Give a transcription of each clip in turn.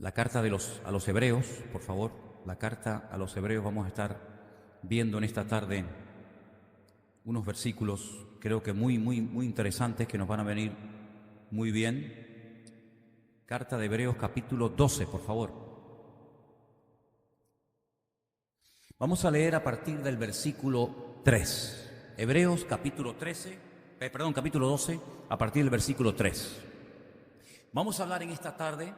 la carta a los Hebreos, por favor. La carta a los Hebreos. Vamos a estar viendo en esta tarde unos versículos, creo que muy interesantes, que nos van a venir muy bien. Carta de Hebreos, capítulo 12, por favor. Vamos a leer a partir del versículo 3. Hebreos, capítulo 12, a partir del versículo 3. Vamos a hablar en esta tarde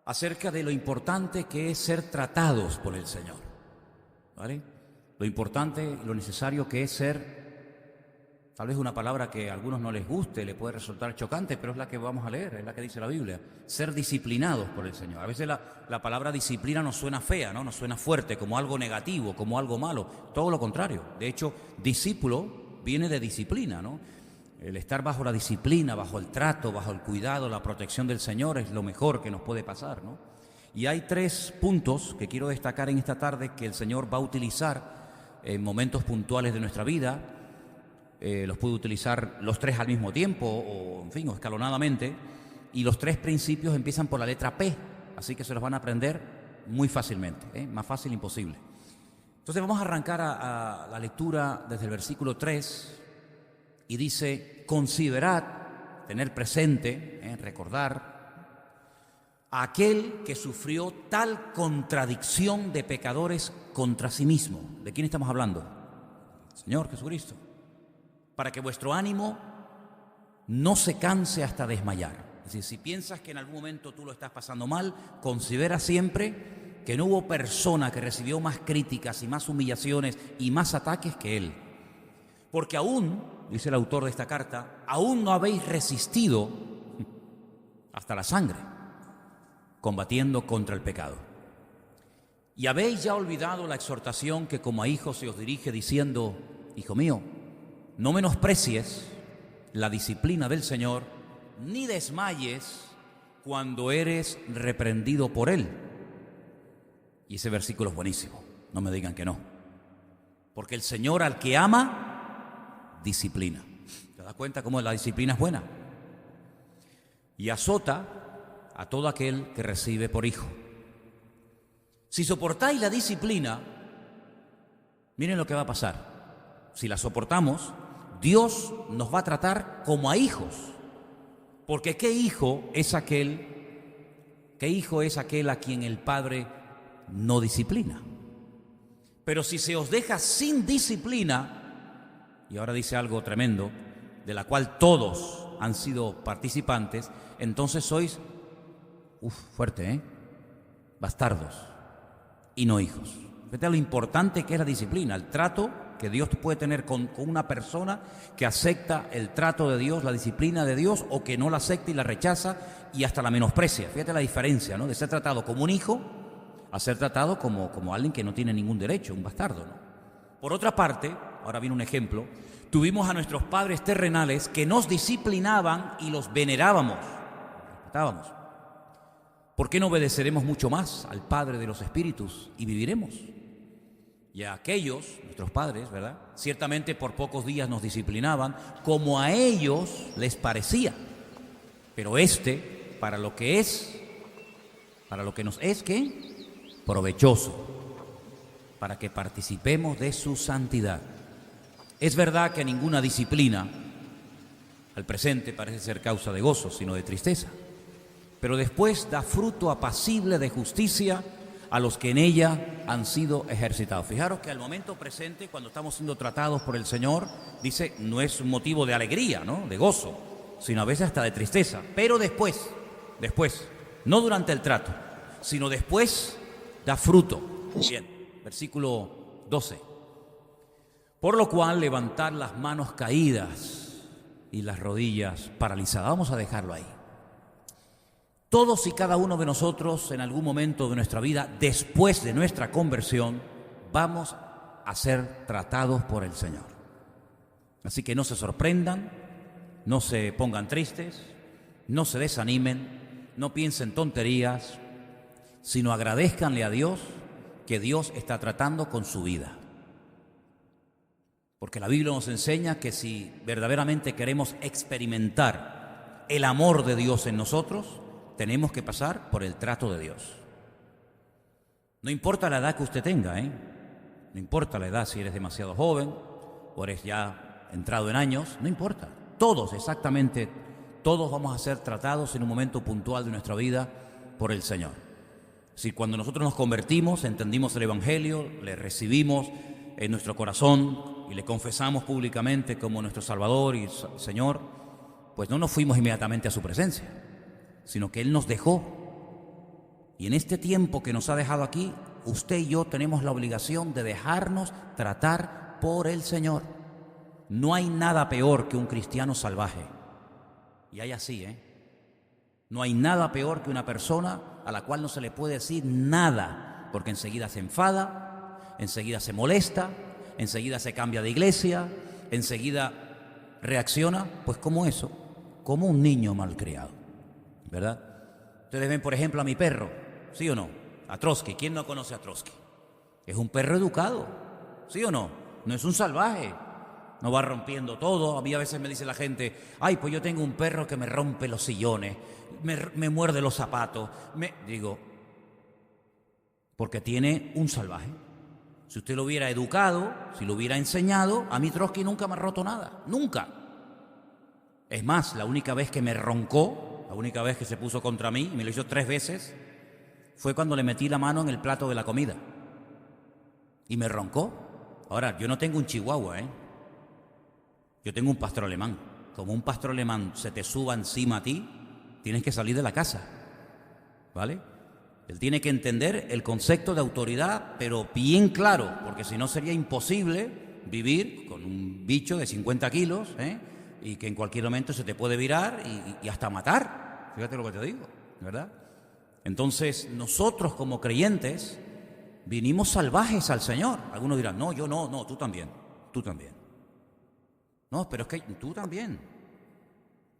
acerca de lo importante que es ser tratados por el Señor, ¿vale? Lo importante y lo necesario que es ser, tal vez una palabra que a algunos no les guste, le puede resultar chocante, pero es la que vamos a leer, es la que dice la Biblia, ser disciplinados por el Señor. A veces la palabra disciplina nos suena fea, ¿no? Nos suena fuerte, como algo negativo, como algo malo, todo lo contrario. De hecho, discípulo viene de disciplina, ¿no? El estar bajo la disciplina, bajo el trato, bajo el cuidado, la protección del Señor es lo mejor que nos puede pasar, ¿no? Y hay 3 puntos que quiero destacar en esta tarde que el Señor va a utilizar en momentos puntuales de nuestra vida. Los puede utilizar los 3 al mismo tiempo o, en fin, o escalonadamente. Y los 3 principios empiezan por la letra P, así que se los van a aprender muy fácilmente, más fácil imposible. Entonces vamos a arrancar a la lectura desde el versículo 3. Y dice: considerad, tener presente, recordar, a aquel que sufrió tal contradicción de pecadores contra sí mismo. ¿De quién estamos hablando? Señor Jesucristo. Para que vuestro ánimo no se canse hasta desmayar. Es decir, si piensas que en algún momento tú lo estás pasando mal, considera siempre que no hubo persona que recibió más críticas y más humillaciones y más ataques que él. Porque aún, dice el autor de esta carta, aún no habéis resistido hasta la sangre, combatiendo contra el pecado. Y habéis ya olvidado la exhortación que como a hijos se os dirige diciendo: hijo mío, no menosprecies la disciplina del Señor, ni desmayes cuando eres reprendido por Él. Y ese versículo es buenísimo, no me digan que no. Porque el Señor al que ama, disciplina. ¿Te das cuenta cómo la disciplina es buena? Y azota a todo aquel que recibe por hijo. Si soportáis la disciplina, miren lo que va a pasar. Si la soportamos, Dios nos va a tratar como a hijos. Porque ¿qué hijo es aquel a quien el Padre no disciplina? Pero si se os deja sin disciplina, y ahora dice algo tremendo, de la cual todos han sido participantes, entonces sois, fuerte, bastardos y no hijos. Fíjate lo importante que es la disciplina, el trato que Dios puede tener con una persona que acepta el trato de Dios, la disciplina de Dios, o que no la acepta y la rechaza y hasta la menosprecia. Fíjate la diferencia, ¿no? De ser tratado como un hijo a ser tratado como alguien que no tiene ningún derecho, un bastardo, ¿no? Por otra parte, ahora viene un ejemplo, tuvimos a nuestros padres terrenales que nos disciplinaban y los venerábamos, respetábamos. ¿Por qué no obedeceremos mucho más al Padre de los Espíritus y viviremos? Y a aquellos, nuestros padres, ¿verdad? Ciertamente por pocos días nos disciplinaban como a ellos les parecía. Pero para lo que nos es, ¿qué? Provechoso, para que participemos de su santidad. Es verdad que ninguna disciplina al presente parece ser causa de gozo, sino de tristeza, pero después da fruto apacible de justicia a los que en ella han sido ejercitados. Fijaros que al momento presente, cuando estamos siendo tratados por el Señor, dice, no es un motivo de alegría, ¿no?, de gozo, sino a veces hasta de tristeza. Pero después, no durante el trato, sino después da fruto. Bien, versículo 12. Por lo cual, levantad las manos caídas y las rodillas paralizadas. Vamos a dejarlo ahí. Todos y cada uno de nosotros, en algún momento de nuestra vida, después de nuestra conversión, vamos a ser tratados por el Señor. Así que no se sorprendan, no se pongan tristes, no se desanimen, no piensen tonterías, sino agradézcanle a Dios que Dios está tratando con su vida. Porque la Biblia nos enseña que si verdaderamente queremos experimentar el amor de Dios en nosotros, tenemos que pasar por el trato de Dios. No importa la edad que usted tenga, no importa la edad, si eres demasiado joven o eres ya entrado en años, no importa. Todos, exactamente, todos vamos a ser tratados en un momento puntual de nuestra vida por el Señor. Si cuando nosotros nos convertimos, entendimos el Evangelio, le recibimos en nuestro corazón y le confesamos públicamente como nuestro Salvador y Señor, pues no nos fuimos inmediatamente a su presencia, sino que Él nos dejó. Y en este tiempo que nos ha dejado aquí, usted y yo tenemos la obligación de dejarnos tratar por el Señor. No hay nada peor que un cristiano salvaje. Y hay así, No hay nada peor que una persona a la cual no se le puede decir nada, porque enseguida se enfada, enseguida se molesta, enseguida se cambia de iglesia, enseguida reacciona, pues como eso, como un niño malcriado, ¿verdad? Ustedes ven, por ejemplo, a mi perro, ¿sí o no? A Trotsky. ¿Quién no conoce a Trotsky? Es un perro educado, ¿sí o no? No es un salvaje, no va rompiendo todo. A mí a veces me dice la gente, ay, pues yo tengo un perro que me rompe los sillones, me muerde los zapatos. Digo, porque tiene un salvaje. Si usted lo hubiera educado, si lo hubiera enseñado, a mí Trotsky nunca me ha roto nada, nunca. Es más, la única vez que me roncó, la única vez que se puso contra mí, y me lo hizo 3 veces, fue cuando le metí la mano en el plato de la comida. Y me roncó. Ahora, yo no tengo un chihuahua, Yo tengo un pastor alemán. Como un pastor alemán se te suba encima a ti, tienes que salir de la casa, ¿vale? Él tiene que entender el concepto de autoridad, pero bien claro, porque si no sería imposible vivir con un bicho de 50 kilos, y que en cualquier momento se te puede virar y hasta matar. Fíjate lo que te digo, ¿verdad? Entonces, nosotros como creyentes vinimos salvajes al Señor. Algunos dirán, no, yo no, tú también. No, pero es que tú también.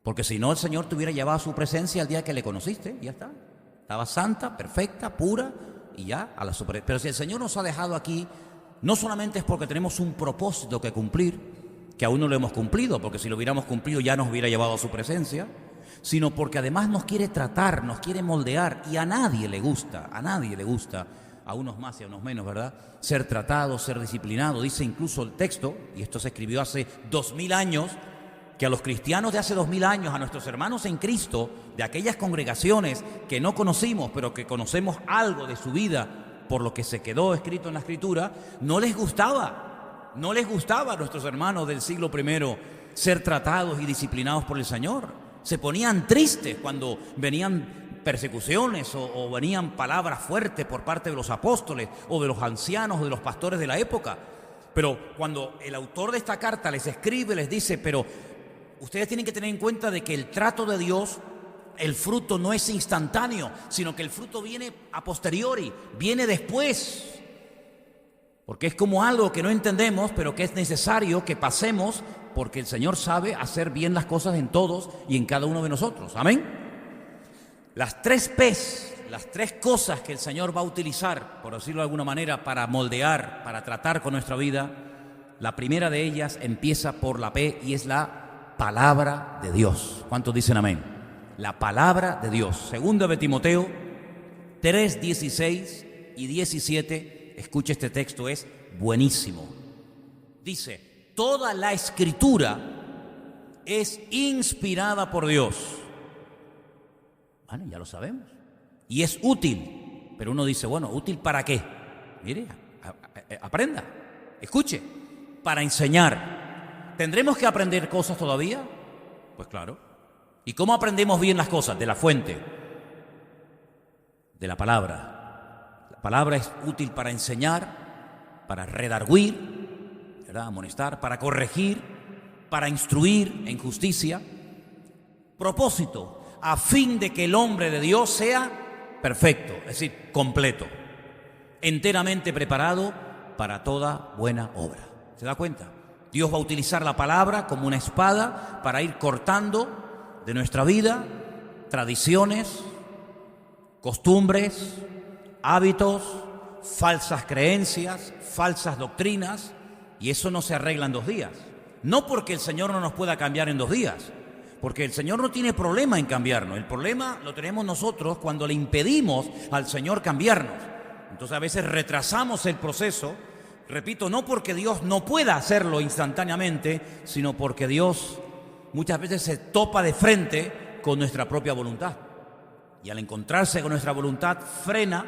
Porque si no, el Señor te hubiera llevado a su presencia el día que le conociste, y ya está. Estaba santa, perfecta, pura, y ya a la super. Pero si el Señor nos ha dejado aquí, no solamente es porque tenemos un propósito que cumplir, que aún no lo hemos cumplido, porque si lo hubiéramos cumplido ya nos hubiera llevado a su presencia, sino porque además nos quiere tratar, nos quiere moldear, y a nadie le gusta, a unos más y a unos menos, ¿verdad?, ser tratado, ser disciplinado. Dice incluso el texto, y esto se escribió hace 2000 años, que a los cristianos de hace 2000 años, a nuestros hermanos en Cristo, de aquellas congregaciones que no conocimos, pero que conocemos algo de su vida por lo que se quedó escrito en la Escritura, no les gustaba a nuestros hermanos del siglo I ser tratados y disciplinados por el Señor. Se ponían tristes cuando venían persecuciones o venían palabras fuertes por parte de los apóstoles o de los ancianos o de los pastores de la época. Pero cuando el autor de esta carta les escribe, les dice, pero ustedes tienen que tener en cuenta de que el trato de Dios, el fruto no es instantáneo, sino que el fruto viene a posteriori, viene después. Porque es como algo que no entendemos, pero que es necesario que pasemos, porque el Señor sabe hacer bien las cosas en todos y en cada uno de nosotros. Amén. Las 3 P's, las 3 cosas que el Señor va a utilizar, por decirlo de alguna manera, para moldear, para tratar con nuestra vida, la primera de ellas empieza por la P y es la palabra de Dios. ¿Cuántos dicen amén? La palabra de Dios. Segunda de Timoteo 3, 16 y 17. Escuche este texto, es buenísimo. Dice, toda la Escritura es inspirada por Dios. Bueno, ya lo sabemos. Y es útil. Pero uno dice, bueno, ¿útil para qué? Mire, aprenda, escuche. Para enseñar. ¿Tendremos que aprender cosas todavía? Pues claro. ¿Y cómo aprendemos bien las cosas? De la fuente, de la palabra. La palabra es útil para enseñar, para redarguir, ¿verdad?, amonestar, para corregir, para instruir en justicia. Propósito, a fin de que el hombre de Dios sea perfecto, es decir, completo, enteramente preparado para toda buena obra. ¿Se da cuenta? Dios va a utilizar la palabra como una espada para ir cortando de nuestra vida tradiciones, costumbres, hábitos, falsas creencias, falsas doctrinas, y eso no se arregla en 2 días. No porque el Señor no nos pueda cambiar en 2 días, Porque el Señor no tiene problema en cambiarnos. El problema lo tenemos nosotros cuando le impedimos al Señor cambiarnos. Entonces a veces retrasamos el proceso, repito, no porque Dios no pueda hacerlo instantáneamente, sino porque Dios muchas veces se topa de frente con nuestra propia voluntad. Y al encontrarse con nuestra voluntad, frena,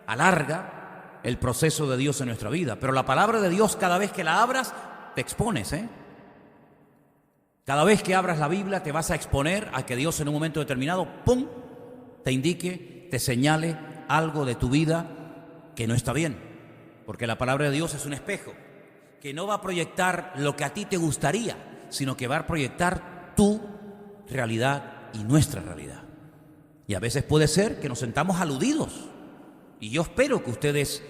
alarga el proceso de Dios en nuestra vida. Pero la palabra de Dios, cada vez que la abras, te expones, Cada vez que abras la Biblia, te vas a exponer a que Dios en un momento determinado, ¡pum!, te indique, te señale algo de tu vida que no está bien. Porque la palabra de Dios es un espejo que no va a proyectar lo que a ti te gustaría, sino que va a proyectar tu realidad y nuestra realidad. Y a veces puede ser que nos sentamos aludidos. Y yo espero que ustedes,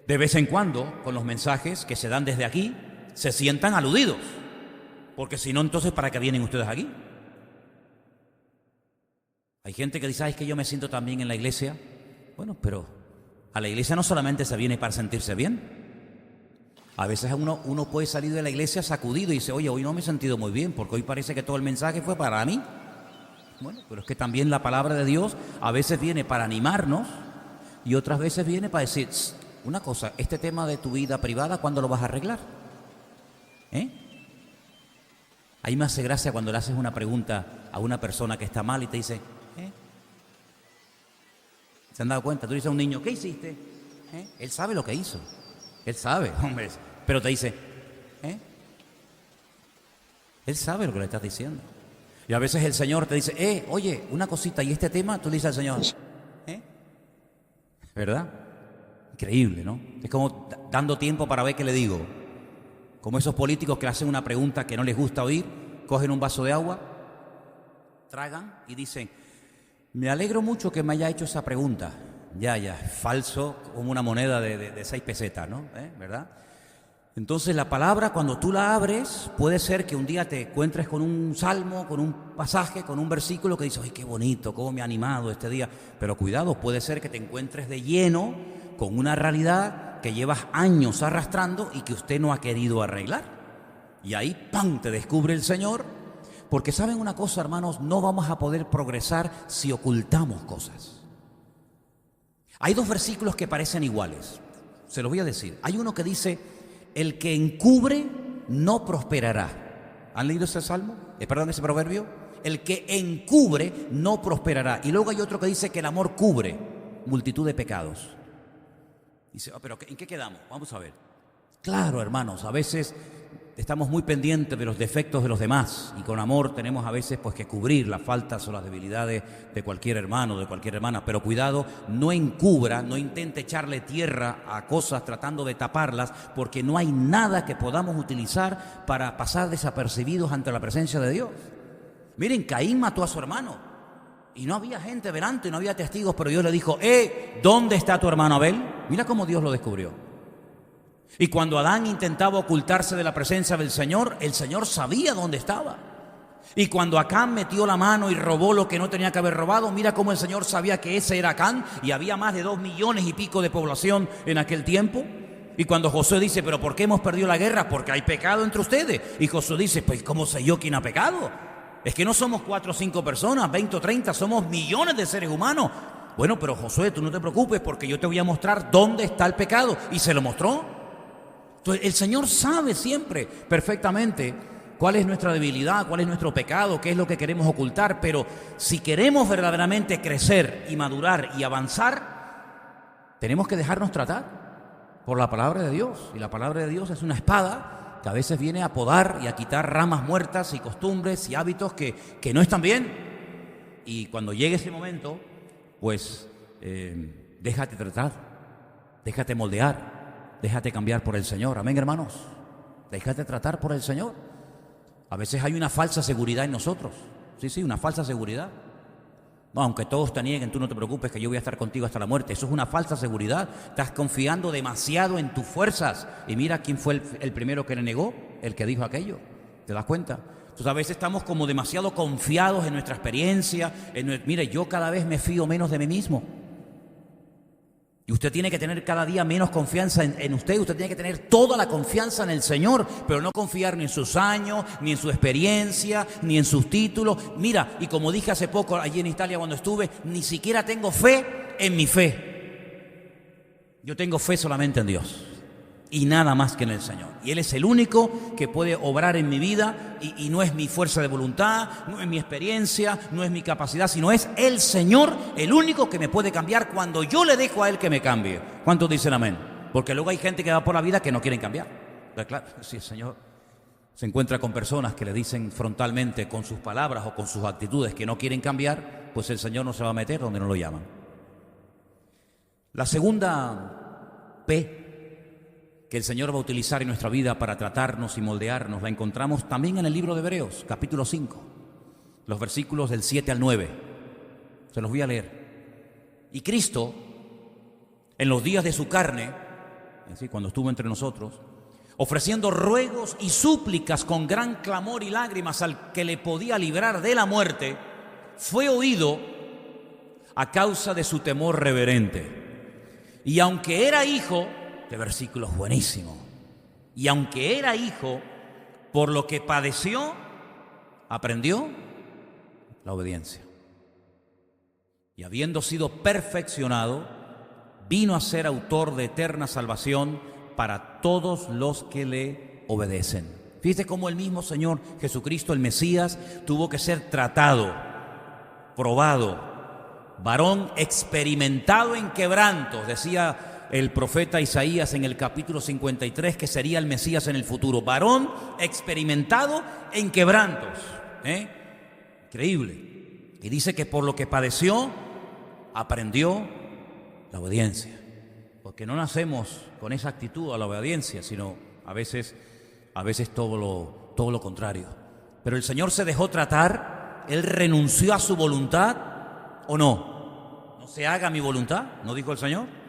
de vez en cuando, con los mensajes que se dan desde aquí, se sientan aludidos. Porque si no, entonces, ¿para qué vienen ustedes aquí? Hay gente que dice, es que yo me siento tan bien en la iglesia. Bueno, pero a la iglesia no solamente se viene para sentirse bien. A veces uno puede salir de la iglesia sacudido y dice, oye, hoy no me he sentido muy bien, porque hoy parece que todo el mensaje fue para mí. Bueno, pero es que también la palabra de Dios a veces viene para animarnos y otras veces viene para decir, una cosa, este tema de tu vida privada, ¿cuándo lo vas a arreglar? Ahí me hace gracia cuando le haces una pregunta a una persona que está mal y te dice, ¿se han dado cuenta? Tú dices a un niño, ¿qué hiciste? Él sabe lo que hizo. Él sabe, hombre, pero te dice, Él sabe lo que le estás diciendo. Y a veces el Señor te dice, oye, una cosita, y este tema, tú le dices al Señor, ¿verdad? Increíble, ¿no? Es como dando tiempo para ver qué le digo. Como esos políticos que hacen una pregunta que no les gusta oír, cogen un vaso de agua, tragan y dicen, me alegro mucho que me haya hecho esa pregunta. Ya, falso como una moneda de 6 pesetas, ¿no? ¿Verdad? Entonces la palabra, cuando tú la abres, puede ser que un día te encuentres con un salmo, con un pasaje, con un versículo que dices, ¡ay, qué bonito, cómo me ha animado este día! Pero cuidado, puede ser que te encuentres de lleno con una realidad que llevas años arrastrando y que usted no ha querido arreglar. Y ahí, ¡pam!, te descubre el Señor. Porque ¿saben una cosa, hermanos? No vamos a poder progresar si ocultamos cosas. Hay 2 versículos que parecen iguales. Se los voy a decir. Hay uno que dice, el que encubre no prosperará. ¿Han leído ese salmo? Ese proverbio. El que encubre no prosperará. Y luego hay otro que dice que el amor cubre multitud de pecados. Dice, pero ¿en qué quedamos? Vamos a ver. Claro, hermanos, a veces estamos muy pendientes de los defectos de los demás y con amor tenemos a veces pues que cubrir las faltas o las debilidades de cualquier hermano, de cualquier hermana, pero cuidado, no encubra, no intente echarle tierra a cosas tratando de taparlas, porque no hay nada que podamos utilizar para pasar desapercibidos ante la presencia de Dios. Miren, Caín mató a su hermano y no había gente delante, no había testigos, pero Dios le dijo, ¿dónde está tu hermano Abel? Mira cómo Dios lo descubrió. Y cuando Adán intentaba ocultarse de la presencia del Señor, el Señor sabía dónde estaba. Y cuando Acán metió la mano y robó lo que no tenía que haber robado, mira cómo el Señor sabía que ese era Acán, y había más de 2 millones y pico de población en aquel tiempo. Y cuando Josué dice, ¿pero por qué hemos perdido la guerra? Porque hay pecado entre ustedes. Y Josué dice, pues ¿cómo sé yo quién ha pecado? Es que no somos 4 o 5 personas, 20 o 30, somos millones de seres humanos. Bueno, pero Josué, tú no te preocupes porque yo te voy a mostrar dónde está el pecado. Y se lo mostró. Entonces, el Señor sabe siempre perfectamente cuál es nuestra debilidad, cuál es nuestro pecado, qué es lo que queremos ocultar. Pero si queremos verdaderamente crecer y madurar y avanzar, tenemos que dejarnos tratar por la palabra de Dios. Y la palabra de Dios es una espada que a veces viene a podar y a quitar ramas muertas y costumbres y hábitos que no están bien. Y cuando llegue ese momento, pues déjate tratar, déjate moldear, déjate cambiar por el Señor. Amén, hermanos. Déjate tratar por el Señor. A veces hay una falsa seguridad en nosotros. Sí, una falsa seguridad. No, aunque todos te nieguen, tú no te preocupes que yo voy a estar contigo hasta la muerte. Eso es una falsa seguridad. Estás confiando demasiado en tus fuerzas. Y mira quién fue el primero que le negó, el que dijo aquello. ¿Te das cuenta? Entonces a veces estamos como demasiado confiados en nuestra experiencia. Mire, yo cada vez me fío menos de mí mismo. Y usted tiene que tener cada día menos confianza en usted. Usted tiene que tener toda la confianza en el Señor, pero no confiar ni en sus años, ni en su experiencia, ni en sus títulos. Mira, y como dije hace poco allí en Italia cuando estuve, ni siquiera tengo fe en mi fe. Yo tengo fe solamente en Dios y nada más que en el Señor. Y Él es el único que puede obrar en mi vida y no es mi fuerza de voluntad, no es mi experiencia, no es mi capacidad, sino es el Señor el único que me puede cambiar cuando yo le dejo a Él que me cambie. ¿Cuántos dicen amén? Porque luego hay gente que va por la vida que no quieren cambiar. Pero claro, si el Señor se encuentra con personas que le dicen frontalmente con sus palabras o con sus actitudes que no quieren cambiar, pues el Señor no se va a meter donde no lo llaman. La segunda P que el Señor va a utilizar en nuestra vida para tratarnos y moldearnos, la encontramos también en el libro de Hebreos, capítulo 5, los versículos del 7 al 9. Se los voy a leer. Y Cristo, en los días de su carne, es decir, cuando estuvo entre nosotros, ofreciendo ruegos y súplicas con gran clamor y lágrimas al que le podía librar de la muerte, fue oído a causa de su temor reverente. Y aunque era hijo, este versículo es buenísimo. Y aunque era hijo, por lo que padeció, aprendió la obediencia. Y habiendo sido perfeccionado, vino a ser autor de eterna salvación para todos los que le obedecen. Fíjate cómo el mismo Señor Jesucristo, el Mesías, tuvo que ser tratado, probado, varón experimentado en quebrantos, decía el profeta Isaías en el capítulo 53, que sería el Mesías en el futuro. Varón experimentado en quebrantos. Increíble. Y dice que por lo que padeció, aprendió la obediencia. Porque no nacemos con esa actitud a la obediencia, sino a veces todo lo contrario. Pero el Señor se dejó tratar, Él renunció a su voluntad, ¿o no? No se haga mi voluntad, ¿no dijo el Señor?,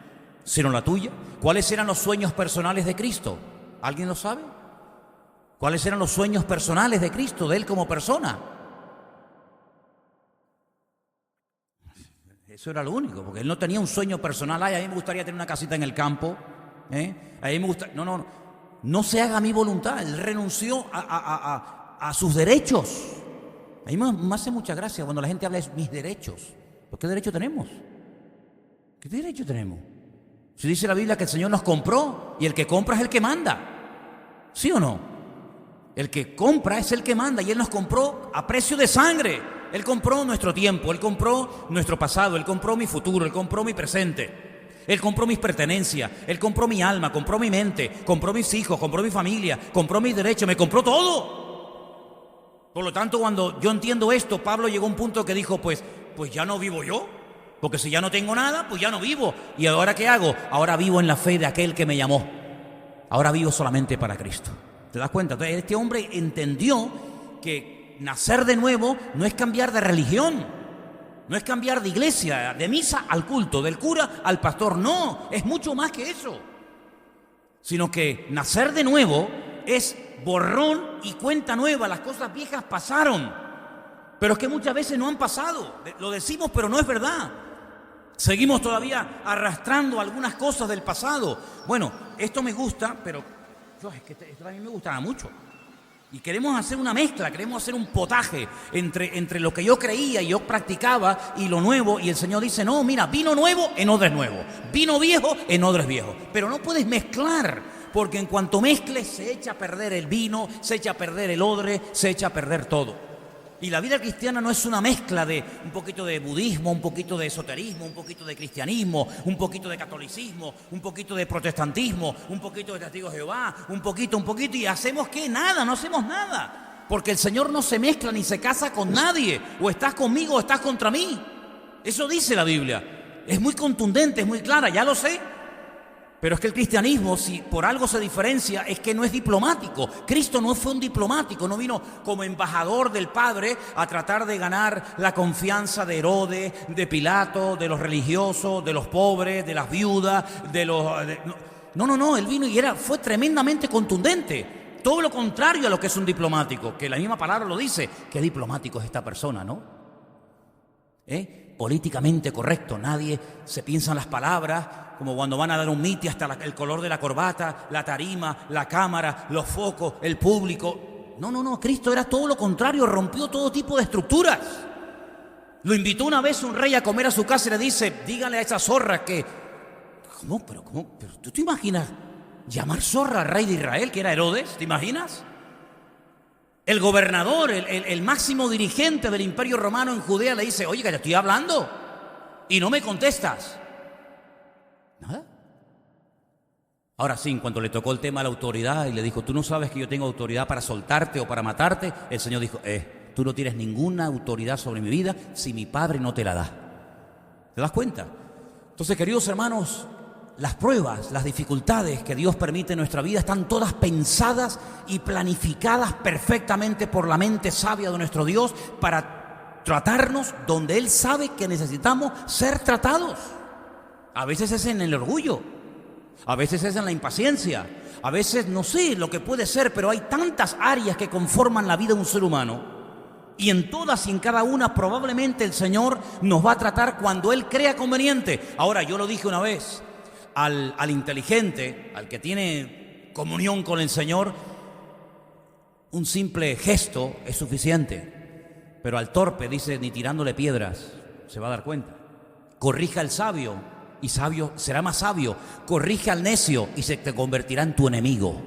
sino la tuya. ¿Cuáles eran los sueños personales de Cristo? ¿Alguien lo sabe? ¿Cuáles eran los sueños personales de Cristo, de Él como persona? Eso era lo único, porque Él no tenía un sueño personal. Ay, a mí me gustaría tener una casita en el campo. A mí me gusta... No se haga mi voluntad. Él renunció a sus derechos. A mí me hace mucha gracia cuando la gente habla de mis derechos. ¿Pero qué derecho tenemos? ¿Qué derecho tenemos? Si dice la Biblia que el Señor nos compró y el que compra es el que manda. ¿Sí o no? El que compra es el que manda y Él nos compró a precio de sangre. Él compró nuestro tiempo, Él compró nuestro pasado, Él compró mi futuro, Él compró mi presente. Él compró mis pertenencias, Él compró mi alma, compró mi mente, compró mis hijos, compró mi familia, compró mis derechos, me compró todo. Por lo tanto, cuando yo entiendo esto, Pablo llegó a un punto que dijo, pues ya no vivo yo. Porque si ya no tengo nada, pues ya no vivo. ¿Y ahora qué hago? Ahora vivo en la fe de aquel que me llamó. Ahora vivo solamente para Cristo. ¿Te das cuenta? Entonces este hombre entendió que nacer de nuevo no es cambiar de religión, no es cambiar de iglesia, de misa al culto, del cura al pastor. No, es mucho más que eso. Sino que nacer de nuevo es borrón y cuenta nueva. Las cosas viejas pasaron, pero es que muchas veces no han pasado. Lo decimos, pero no es verdad. Seguimos todavía arrastrando algunas cosas del pasado. Bueno, esto me gusta, pero es que esto a mí me gustaba mucho. Y queremos hacer una mezcla, queremos hacer un potaje entre lo que yo creía y yo practicaba y lo nuevo. Y el Señor dice, no, mira, vino nuevo en odre nuevo, vino viejo en odres viejos. Pero no puedes mezclar, porque en cuanto mezcles se echa a perder el vino, se echa a perder el odre, se echa a perder todo. Y la vida cristiana no es una mezcla de un poquito de budismo, un poquito de esoterismo, un poquito de cristianismo, un poquito de catolicismo, un poquito de protestantismo, un poquito de testigos de Jehová, un poquito, y hacemos ¿qué? Nada, no hacemos nada. Porque el Señor no se mezcla ni se casa con nadie. O estás conmigo o estás contra mí. Eso dice la Biblia. Es muy contundente, es muy clara, ya lo sé. Pero es que el cristianismo, si por algo se diferencia, es que no es diplomático. Cristo no fue un diplomático, no vino como embajador del Padre a tratar de ganar la confianza de Herodes, de Pilato, de los religiosos, de los pobres, de las viudas, No, él vino y fue tremendamente contundente. Todo lo contrario a lo que es un diplomático, que la misma palabra lo dice. Qué diplomático es esta persona, ¿no? políticamente correcto. Nadie se piensa en las palabras, como cuando van a dar un mitin, hasta el color de la corbata, la tarima, la cámara, los focos, el público. No, Cristo era todo lo contrario, rompió todo tipo de estructuras. Lo invitó una vez un rey a comer a su casa y le dice, dígale a esa zorra que... ¿Cómo? ¿Pero tú te imaginas llamar zorra al rey de Israel, que era Herodes? ¿Te imaginas? El gobernador, el máximo dirigente del Imperio Romano en Judea le dice, oye, que te estoy hablando y no me contestas. Nada. Ahora sí, en cuanto le tocó el tema a la autoridad y le dijo, tú no sabes que yo tengo autoridad para soltarte o para matarte, el Señor dijo, tú no tienes ninguna autoridad sobre mi vida si mi Padre no te la da. ¿Te das cuenta? Entonces, queridos hermanos, las pruebas, las dificultades que Dios permite en nuestra vida están todas pensadas y planificadas perfectamente por la mente sabia de nuestro Dios para tratarnos donde Él sabe que necesitamos ser tratados. A veces es en el orgullo, a veces es en la impaciencia, a veces no sé lo que puede ser, pero hay tantas áreas que conforman la vida de un ser humano. Y en todas y en cada una probablemente el Señor nos va a tratar cuando Él crea conveniente. Ahora, yo lo dije una vez, al inteligente, al que tiene comunión con el Señor, un simple gesto es suficiente. Pero al torpe, dice, ni tirándole piedras se va a dar cuenta. Corrija al sabio y sabio será más sabio. Corrige al necio y se te convertirá en tu enemigo.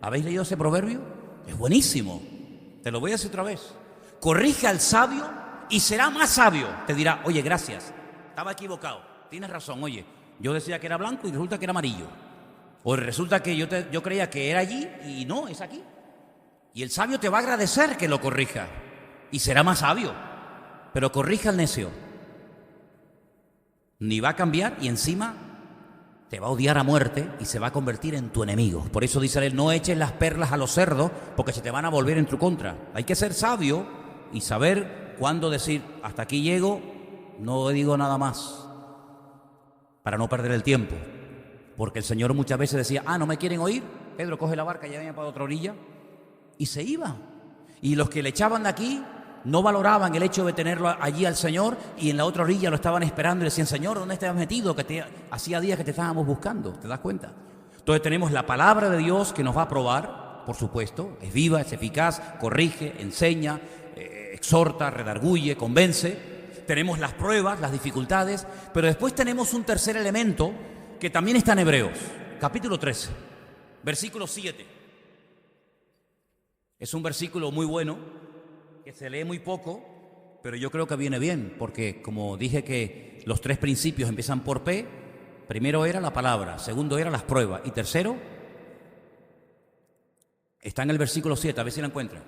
¿Habéis leído ese proverbio? Es buenísimo. Te lo voy a decir otra vez. Corrige al sabio y será más sabio. Te dirá, oye, gracias, estaba equivocado, tienes razón, oye, yo decía que era blanco y resulta que era amarillo. O resulta que yo creía que era allí y no, es aquí. Y el sabio te va a agradecer que lo corrija y será más sabio. Pero corrija al necio, ni va a cambiar y encima te va a odiar a muerte y se va a convertir en tu enemigo. Por eso dice él, no eches las perlas a los cerdos porque se te van a volver en tu contra. Hay que ser sabio y saber cuándo decir, hasta aquí llego, no digo nada más, para no perder el tiempo. Porque el Señor muchas veces decía, no me quieren oír, Pedro coge la barca y ya venía para otra orilla, y se iba. Y los que le echaban de aquí no valoraban el hecho de tenerlo allí al Señor, y en la otra orilla lo estaban esperando y le decían, Señor, ¿dónde te has metido? Que hacía días que te estábamos buscando, ¿te das cuenta? Entonces tenemos la palabra de Dios que nos va a probar, por supuesto, es viva, es eficaz, corrige, enseña, exhorta, redarguye, convence. Tenemos las pruebas, las dificultades, pero después tenemos un tercer elemento que también está en Hebreos, capítulo 13, versículo 7. Es un versículo muy bueno, que se lee muy poco, pero yo creo que viene bien, porque como dije que los tres principios empiezan por P, primero era la palabra, segundo era las pruebas, y tercero está en el versículo 7, a ver si la encuentran.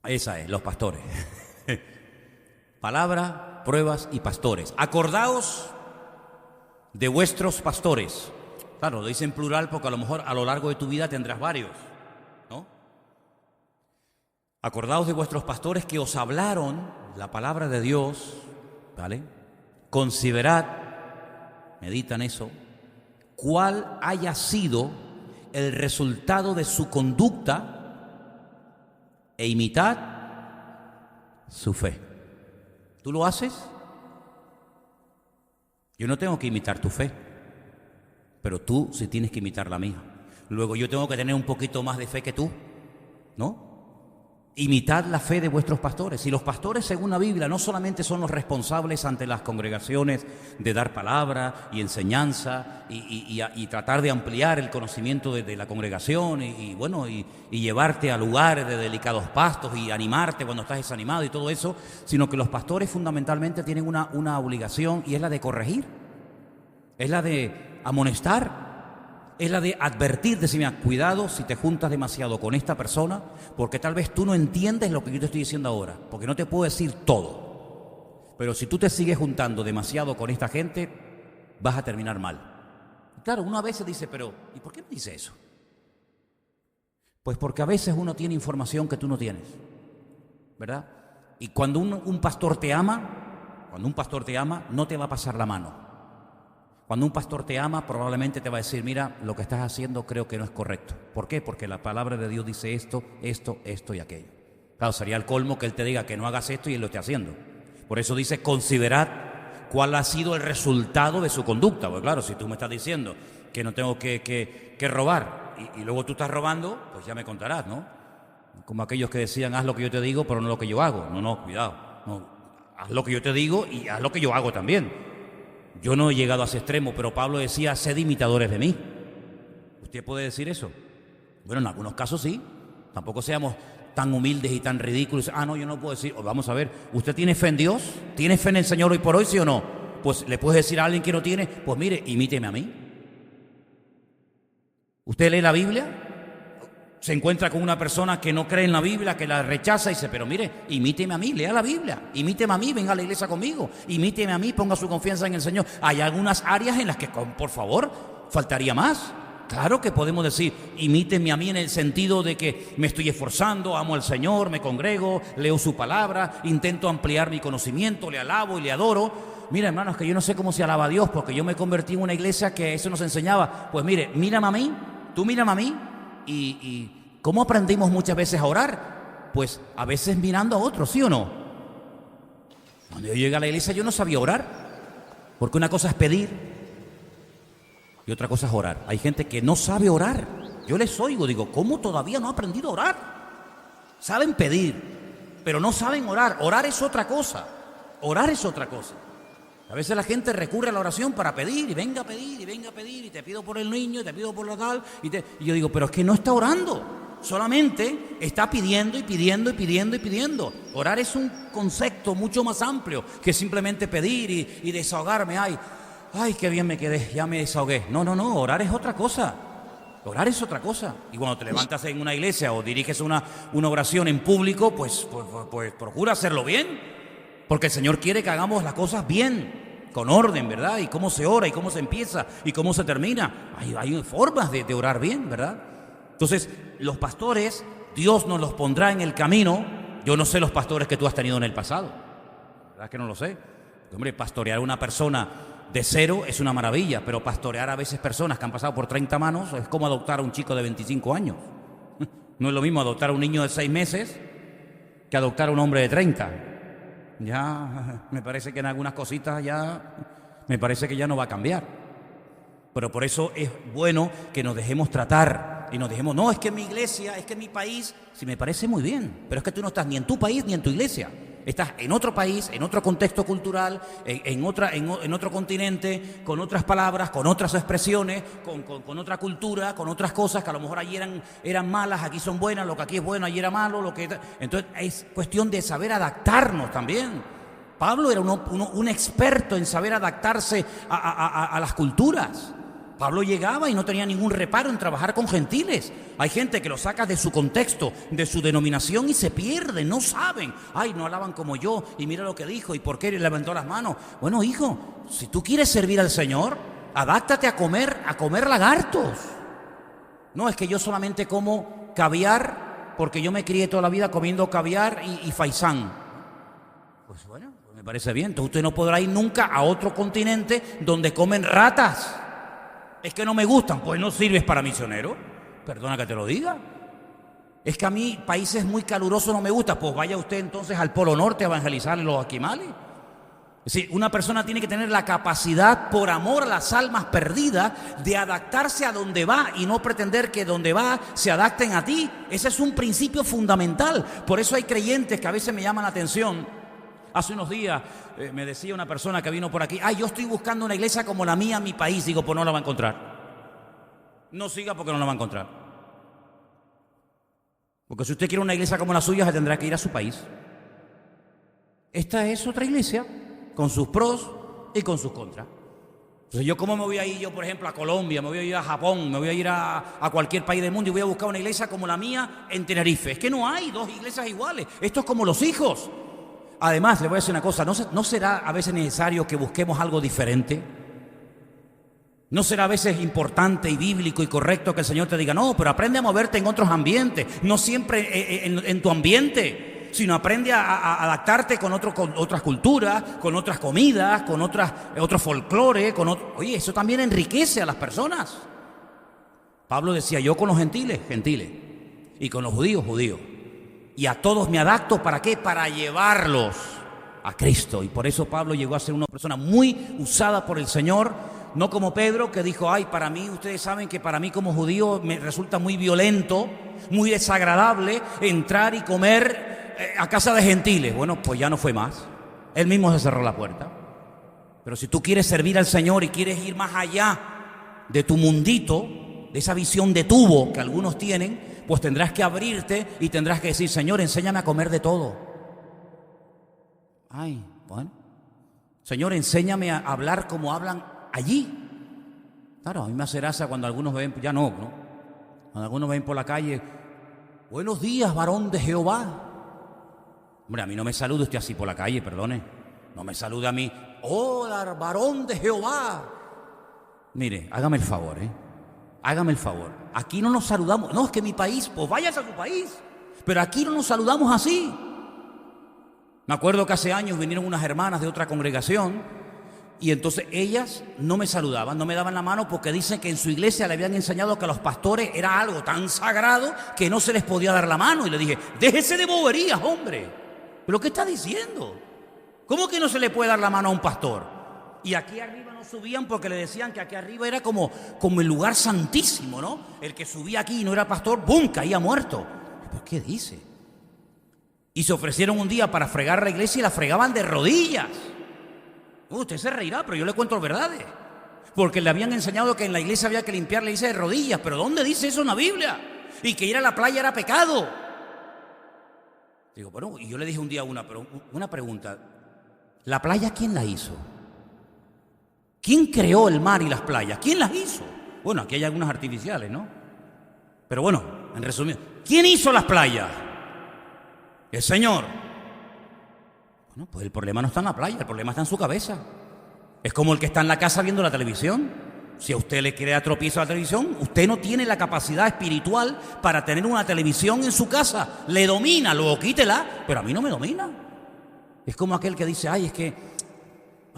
Esa es, los pastores. Palabra, pruebas y pastores. Acordaos de vuestros pastores. Claro, lo dice en plural porque a lo mejor a lo largo de tu vida tendrás varios, ¿no? Acordaos de vuestros pastores que os hablaron la palabra de Dios, ¿vale? Considerad, meditan eso, cuál haya sido el resultado de su conducta e imitad su fe. ¿Tú lo haces? Yo no tengo que imitar tu fe, pero tú sí tienes que imitar la mía. Luego yo tengo que tener un poquito más de fe que tú, ¿no? Imitad la fe de vuestros pastores. Y los pastores, según la Biblia, no solamente son los responsables ante las congregaciones de dar palabra y enseñanza y tratar de ampliar el conocimiento de la congregación y llevarte a lugares de delicados pastos y animarte cuando estás desanimado y todo eso, sino que los pastores fundamentalmente tienen una obligación, y es la de corregir, es la de amonestar, es la de advertir, decir, mira, cuidado si te juntas demasiado con esta persona, porque tal vez tú no entiendes lo que yo te estoy diciendo ahora, porque no te puedo decir todo. Pero si tú te sigues juntando demasiado con esta gente, vas a terminar mal. Y claro, uno a veces dice, pero ¿y por qué me dice eso? Pues porque a veces uno tiene información que tú no tienes, ¿verdad? Y cuando un pastor te ama, no te va a pasar la mano. Cuando un pastor te ama, probablemente te va a decir, mira, lo que estás haciendo creo que no es correcto. ¿Por qué? Porque la palabra de Dios dice esto y aquello. Claro, sería el colmo que él te diga que no hagas esto y él lo esté haciendo. Por eso dice, considerad cuál ha sido el resultado de su conducta. Pues claro, si tú me estás diciendo que no tengo que robar y luego tú estás robando, pues ya me contarás, ¿no? Como aquellos que decían, haz lo que yo te digo, pero no lo que yo hago. No, cuidado. No, haz lo que yo te digo y haz lo que yo hago también. Yo no he llegado a ese extremo, pero Pablo decía, sed imitadores de mí. ¿Usted puede decir eso? Bueno, en algunos casos sí. Tampoco seamos tan humildes y tan ridículos. No, yo no puedo decir. Vamos a ver, ¿usted tiene fe en Dios? ¿Tiene fe en el Señor hoy por hoy, sí o no? Pues le puedes decir a alguien que no tiene, pues mire, imíteme a mí. ¿Usted lee la Biblia? Se encuentra con una persona que no cree en la Biblia, que la rechaza y dice, pero mire, imíteme a mí, lea la Biblia, imíteme a mí, venga a la iglesia conmigo, imíteme a mí, ponga su confianza en el Señor. Hay algunas áreas en las que, por favor, faltaría más. Claro que podemos decir, imíteme a mí en el sentido de que me estoy esforzando, amo al Señor, me congrego, leo su palabra, intento ampliar mi conocimiento, le alabo y le adoro. Mira, hermanos, que yo no sé cómo se alaba a Dios, porque yo me convertí en una iglesia que eso nos enseñaba. Pues mire, mírame a mí, tú mírame a mí. ¿Y cómo aprendimos muchas veces a orar? Pues a veces mirando a otros, ¿sí o no? Cuando yo llegué a la iglesia yo no sabía orar, porque una cosa es pedir y otra cosa es orar. Hay gente que no sabe orar. Yo les oigo, digo, ¿cómo todavía no ha aprendido a orar? Saben pedir, pero no saben orar. Orar es otra cosa. Orar es otra cosa. A veces la gente recurre a la oración para pedir, y venga a pedir, y venga a pedir, y te pido por el niño, y te pido por lo tal, y yo digo, pero es que no está orando, solamente está pidiendo y pidiendo y pidiendo y pidiendo. Orar es un concepto mucho más amplio que simplemente pedir y desahogarme. Ay, qué bien me quedé, ya me desahogué. No, orar es otra cosa. Orar es otra cosa. Y cuando te levantas en una iglesia o diriges una oración en público, pues procura hacerlo bien. Porque el Señor quiere que hagamos las cosas bien, con orden, ¿verdad? Y cómo se ora, y cómo se empieza, y cómo se termina. Hay formas de orar bien, ¿verdad? Entonces, los pastores, Dios nos los pondrá en el camino. Yo no sé los pastores que tú has tenido en el pasado. ¿Verdad que no lo sé? Hombre, pastorear a una persona de cero es una maravilla, pero pastorear a veces personas que han pasado por 30 manos es como adoptar a un chico de 25 años. No es lo mismo adoptar a un niño de 6 meses que adoptar a un hombre de 30. Ya me parece que en algunas cositas me parece que ya no va a cambiar. Pero por eso es bueno que nos dejemos tratar y nos dejemos, no, es que mi iglesia, es que mi país, sí me parece muy bien, pero es que tú no estás ni en tu país ni en tu iglesia. Estás en otro país, en otro contexto cultural, en otro continente, con otras palabras, con otras expresiones, con otra cultura, con otras cosas que a lo mejor allí eran malas, aquí son buenas, lo que aquí es bueno, allí era malo. Entonces es cuestión de saber adaptarnos también. Pablo era un experto en saber adaptarse a las culturas. Pablo llegaba y no tenía ningún reparo en trabajar con gentiles. Hay gente que lo saca de su contexto, de su denominación y se pierde, no saben. Ay, no alaban como yo y mira lo que dijo y por qué levantó las manos. Bueno, hijo, si tú quieres servir al Señor, adáptate a comer lagartos. No, es que yo solamente como caviar porque yo me crié toda la vida comiendo caviar y faisán. Pues bueno, me parece bien. Entonces usted no podrá ir nunca a otro continente donde comen ratas. Es que no me gustan, pues no sirves para misionero. Perdona que te lo diga. Es que a mí países muy calurosos no me gustan. Pues vaya usted entonces al Polo Norte a evangelizar los esquimales. Es decir, una persona tiene que tener la capacidad, por amor a las almas perdidas, de adaptarse a donde va y no pretender que donde va se adapten a ti. Ese es un principio fundamental. Por eso hay creyentes que a veces me llaman la atención. Hace unos días me decía una persona que vino por aquí, yo estoy buscando una iglesia como la mía en mi país. Digo, pues no la va a encontrar. No siga porque no la va a encontrar. Porque si usted quiere una iglesia como la suya, se tendrá que ir a su país. Esta es otra iglesia, con sus pros y con sus contras. Entonces, ¿yo cómo me voy a ir yo, por ejemplo, a Colombia, me voy a ir a Japón, me voy a ir a cualquier país del mundo y voy a buscar una iglesia como la mía en Tenerife? Es que no hay dos iglesias iguales. Esto es como los hijos. Además, le voy a decir una cosa, ¿no será a veces necesario que busquemos algo diferente? ¿No será a veces importante y bíblico y correcto que el Señor te diga, no, pero aprende a moverte en otros ambientes, no siempre en tu ambiente, sino aprende a adaptarte con otras culturas, con otras comidas, con otro folclore, Oye, eso también enriquece a las personas. Pablo decía, yo con los gentiles, y con los judíos, judíos. Y a todos me adapto, ¿para qué? Para llevarlos a Cristo. Y por eso Pablo llegó a ser una persona muy usada por el Señor, no como Pedro, que dijo, ay, para mí, ustedes saben que para mí como judío me resulta muy violento, muy desagradable entrar y comer a casa de gentiles. Bueno, pues ya no fue más. Él mismo se cerró la puerta. Pero si tú quieres servir al Señor y quieres ir más allá de tu mundito, de esa visión de tubo que algunos tienen, pues tendrás que abrirte y tendrás que decir, Señor, enséñame a comer de todo. Ay, bueno. Señor, enséñame a hablar como hablan allí. Claro, a mí me hace gracia cuando algunos ven, ya no. Cuando algunos ven por la calle, buenos días, varón de Jehová. Hombre, a mí no me salude usted así por la calle, perdone. No me salude a mí, hola, varón de Jehová. Mire, hágame el favor, hágame el favor. Aquí no nos saludamos. No, es que mi país, pues váyase a su país. Pero aquí no nos saludamos así. Me acuerdo que hace años vinieron unas hermanas de otra congregación y entonces ellas no me saludaban, no me daban la mano porque dicen que en su iglesia le habían enseñado que a los pastores era algo tan sagrado que no se les podía dar la mano. Y le dije, déjese de boberías, hombre. ¿Pero qué está diciendo? ¿Cómo que no se le puede dar la mano a un pastor? Y aquí arriba no subían porque le decían que aquí arriba era como el lugar santísimo, ¿no? El que subía aquí y no era pastor, ¡bum!, caía muerto. ¿Pero qué dice? Y se ofrecieron un día para fregar la iglesia y la fregaban de rodillas. Usted se reirá, pero yo le cuento las verdades. Porque le habían enseñado que en la iglesia había que limpiar la iglesia de rodillas. ¿Pero dónde dice eso en la Biblia? Y que ir a la playa era pecado. Digo, bueno, y yo le dije un día una pregunta. ¿La playa quién la hizo? ¿Quién creó el mar y las playas? ¿Quién las hizo? Bueno, aquí hay algunas artificiales, ¿no? Pero bueno, en resumen, ¿quién hizo las playas? El Señor. Bueno, pues el problema no está en la playa, el problema está en su cabeza. Es como el que está en la casa viendo la televisión. Si a usted le crea tropiezo a la televisión, usted no tiene la capacidad espiritual para tener una televisión en su casa. Le domina, luego quítela, pero a mí no me domina. Es como aquel que dice, ay, es que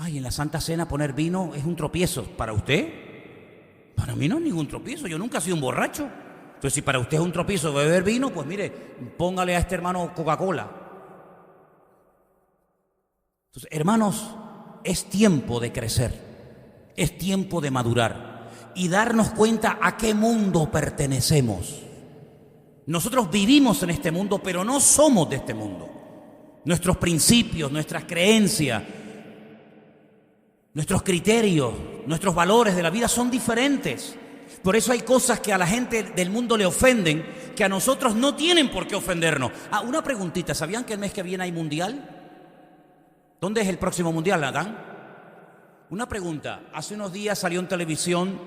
en la Santa Cena poner vino es un tropiezo. ¿Para usted? Para mí no es ningún tropiezo, yo nunca he sido un borracho. Entonces, si para usted es un tropiezo beber vino, pues mire, póngale a este hermano Coca-Cola. Entonces, hermanos, es tiempo de crecer, es tiempo de madurar y darnos cuenta a qué mundo pertenecemos. Nosotros vivimos en este mundo, pero no somos de este mundo. Nuestros principios, nuestras creencias, nuestros criterios, nuestros valores de la vida son diferentes. Por eso hay cosas que a la gente del mundo le ofenden, que a nosotros no tienen por qué ofendernos. Una preguntita, ¿sabían que el mes que viene hay mundial? ¿Dónde es el próximo mundial, Adán? Una pregunta, hace unos días salió en televisión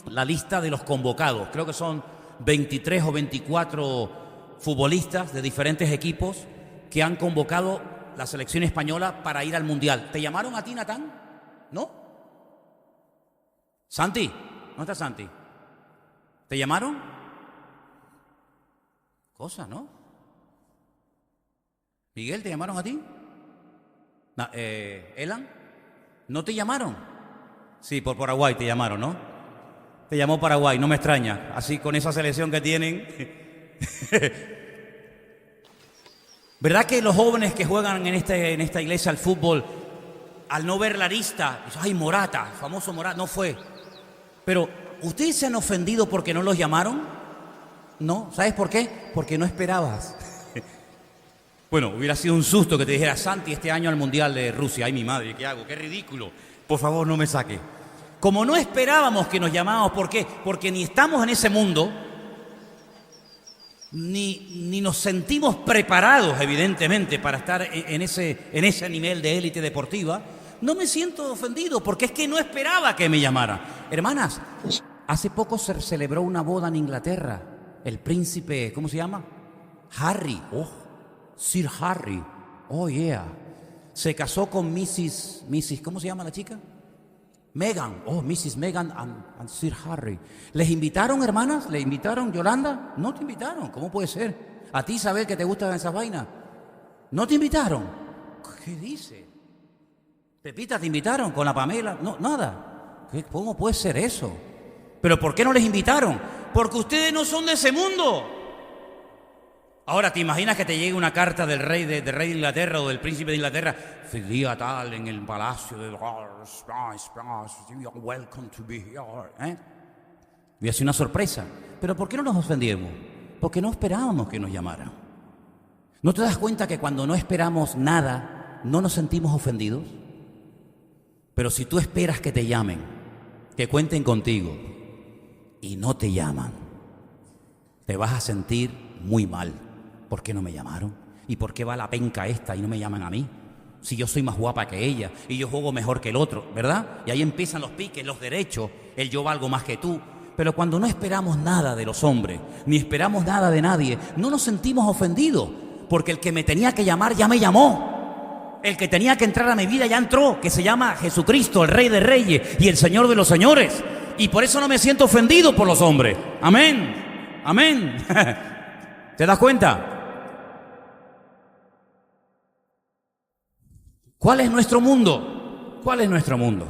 la lista de los convocados. Creo que son 23 o 24 futbolistas de diferentes equipos que han convocado la selección española para ir al mundial. ¿Te llamaron a ti, Natán? ¿No? ¿Santi? ¿Dónde está Santi? ¿Te llamaron? Cosa, ¿no? Miguel, ¿te llamaron a ti? ¿Elan? ¿No te llamaron? Sí, por Paraguay te llamaron, ¿no? Te llamó Paraguay, no me extraña. Así con esa selección que tienen. ¿Verdad que los jóvenes que juegan en esta iglesia al fútbol, al no ver la lista, dicen, ay, Morata, el famoso Morata, no fue? Pero, ¿ustedes se han ofendido porque no los llamaron? No, ¿sabes por qué? Porque no esperabas. Bueno, hubiera sido un susto que te dijera, Santi, este año al Mundial de Rusia. Ay, mi madre, ¿qué hago? ¡Qué ridículo! Por favor, no me saque. Como no esperábamos que nos llamábamos, ¿por qué? Porque ni estamos en ese mundo, ni nos sentimos preparados, evidentemente, para estar en ese nivel de élite deportiva. No me siento ofendido, porque es que no esperaba que me llamara. Hermanas, hace poco se celebró una boda en Inglaterra. El príncipe, ¿cómo se llama? Harry. Sir Harry. Oh, yeah. Se casó con Mrs. ¿Cómo se llama la chica? Meghan. Mrs. Meghan and Sir Harry. ¿Les invitaron, hermanas? ¿Les invitaron, Yolanda? No te invitaron. ¿Cómo puede ser? ¿A ti, Isabel, que te gustan esas vainas? ¿No te invitaron? ¿Qué dice? Pepita, ¿te invitaron con la Pamela? No, nada. ¿Cómo puede ser eso? ¿Pero por qué no les invitaron? Porque ustedes no son de ese mundo. Ahora, ¿te imaginas que te llegue una carta del rey de Inglaterra o del príncipe de Inglaterra? Día tal en el palacio de... Welcome to be here. Y así una sorpresa. ¿Pero por qué no nos ofendimos? Porque no esperábamos que nos llamaran. ¿No te das cuenta que cuando no esperamos nada, no nos sentimos ofendidos? Pero si tú esperas que te llamen, que cuenten contigo, y no te llaman, te vas a sentir muy mal. ¿Por qué no me llamaron? ¿Y por qué va la penca esta y no me llaman a mí? Si yo soy más guapa que ella y yo juego mejor que el otro, ¿verdad? Y ahí empiezan los piques, los derechos, el yo valgo más que tú. Pero cuando no esperamos nada de los hombres, ni esperamos nada de nadie, no nos sentimos ofendidos, porque el que me tenía que llamar ya me llamó. El que tenía que entrar a mi vida ya entró, que se llama Jesucristo, el Rey de Reyes y el Señor de los Señores. Y por eso no me siento ofendido por los hombres. Amén, amén. ¿Te das cuenta? ¿Cuál es nuestro mundo? ¿Cuál es nuestro mundo?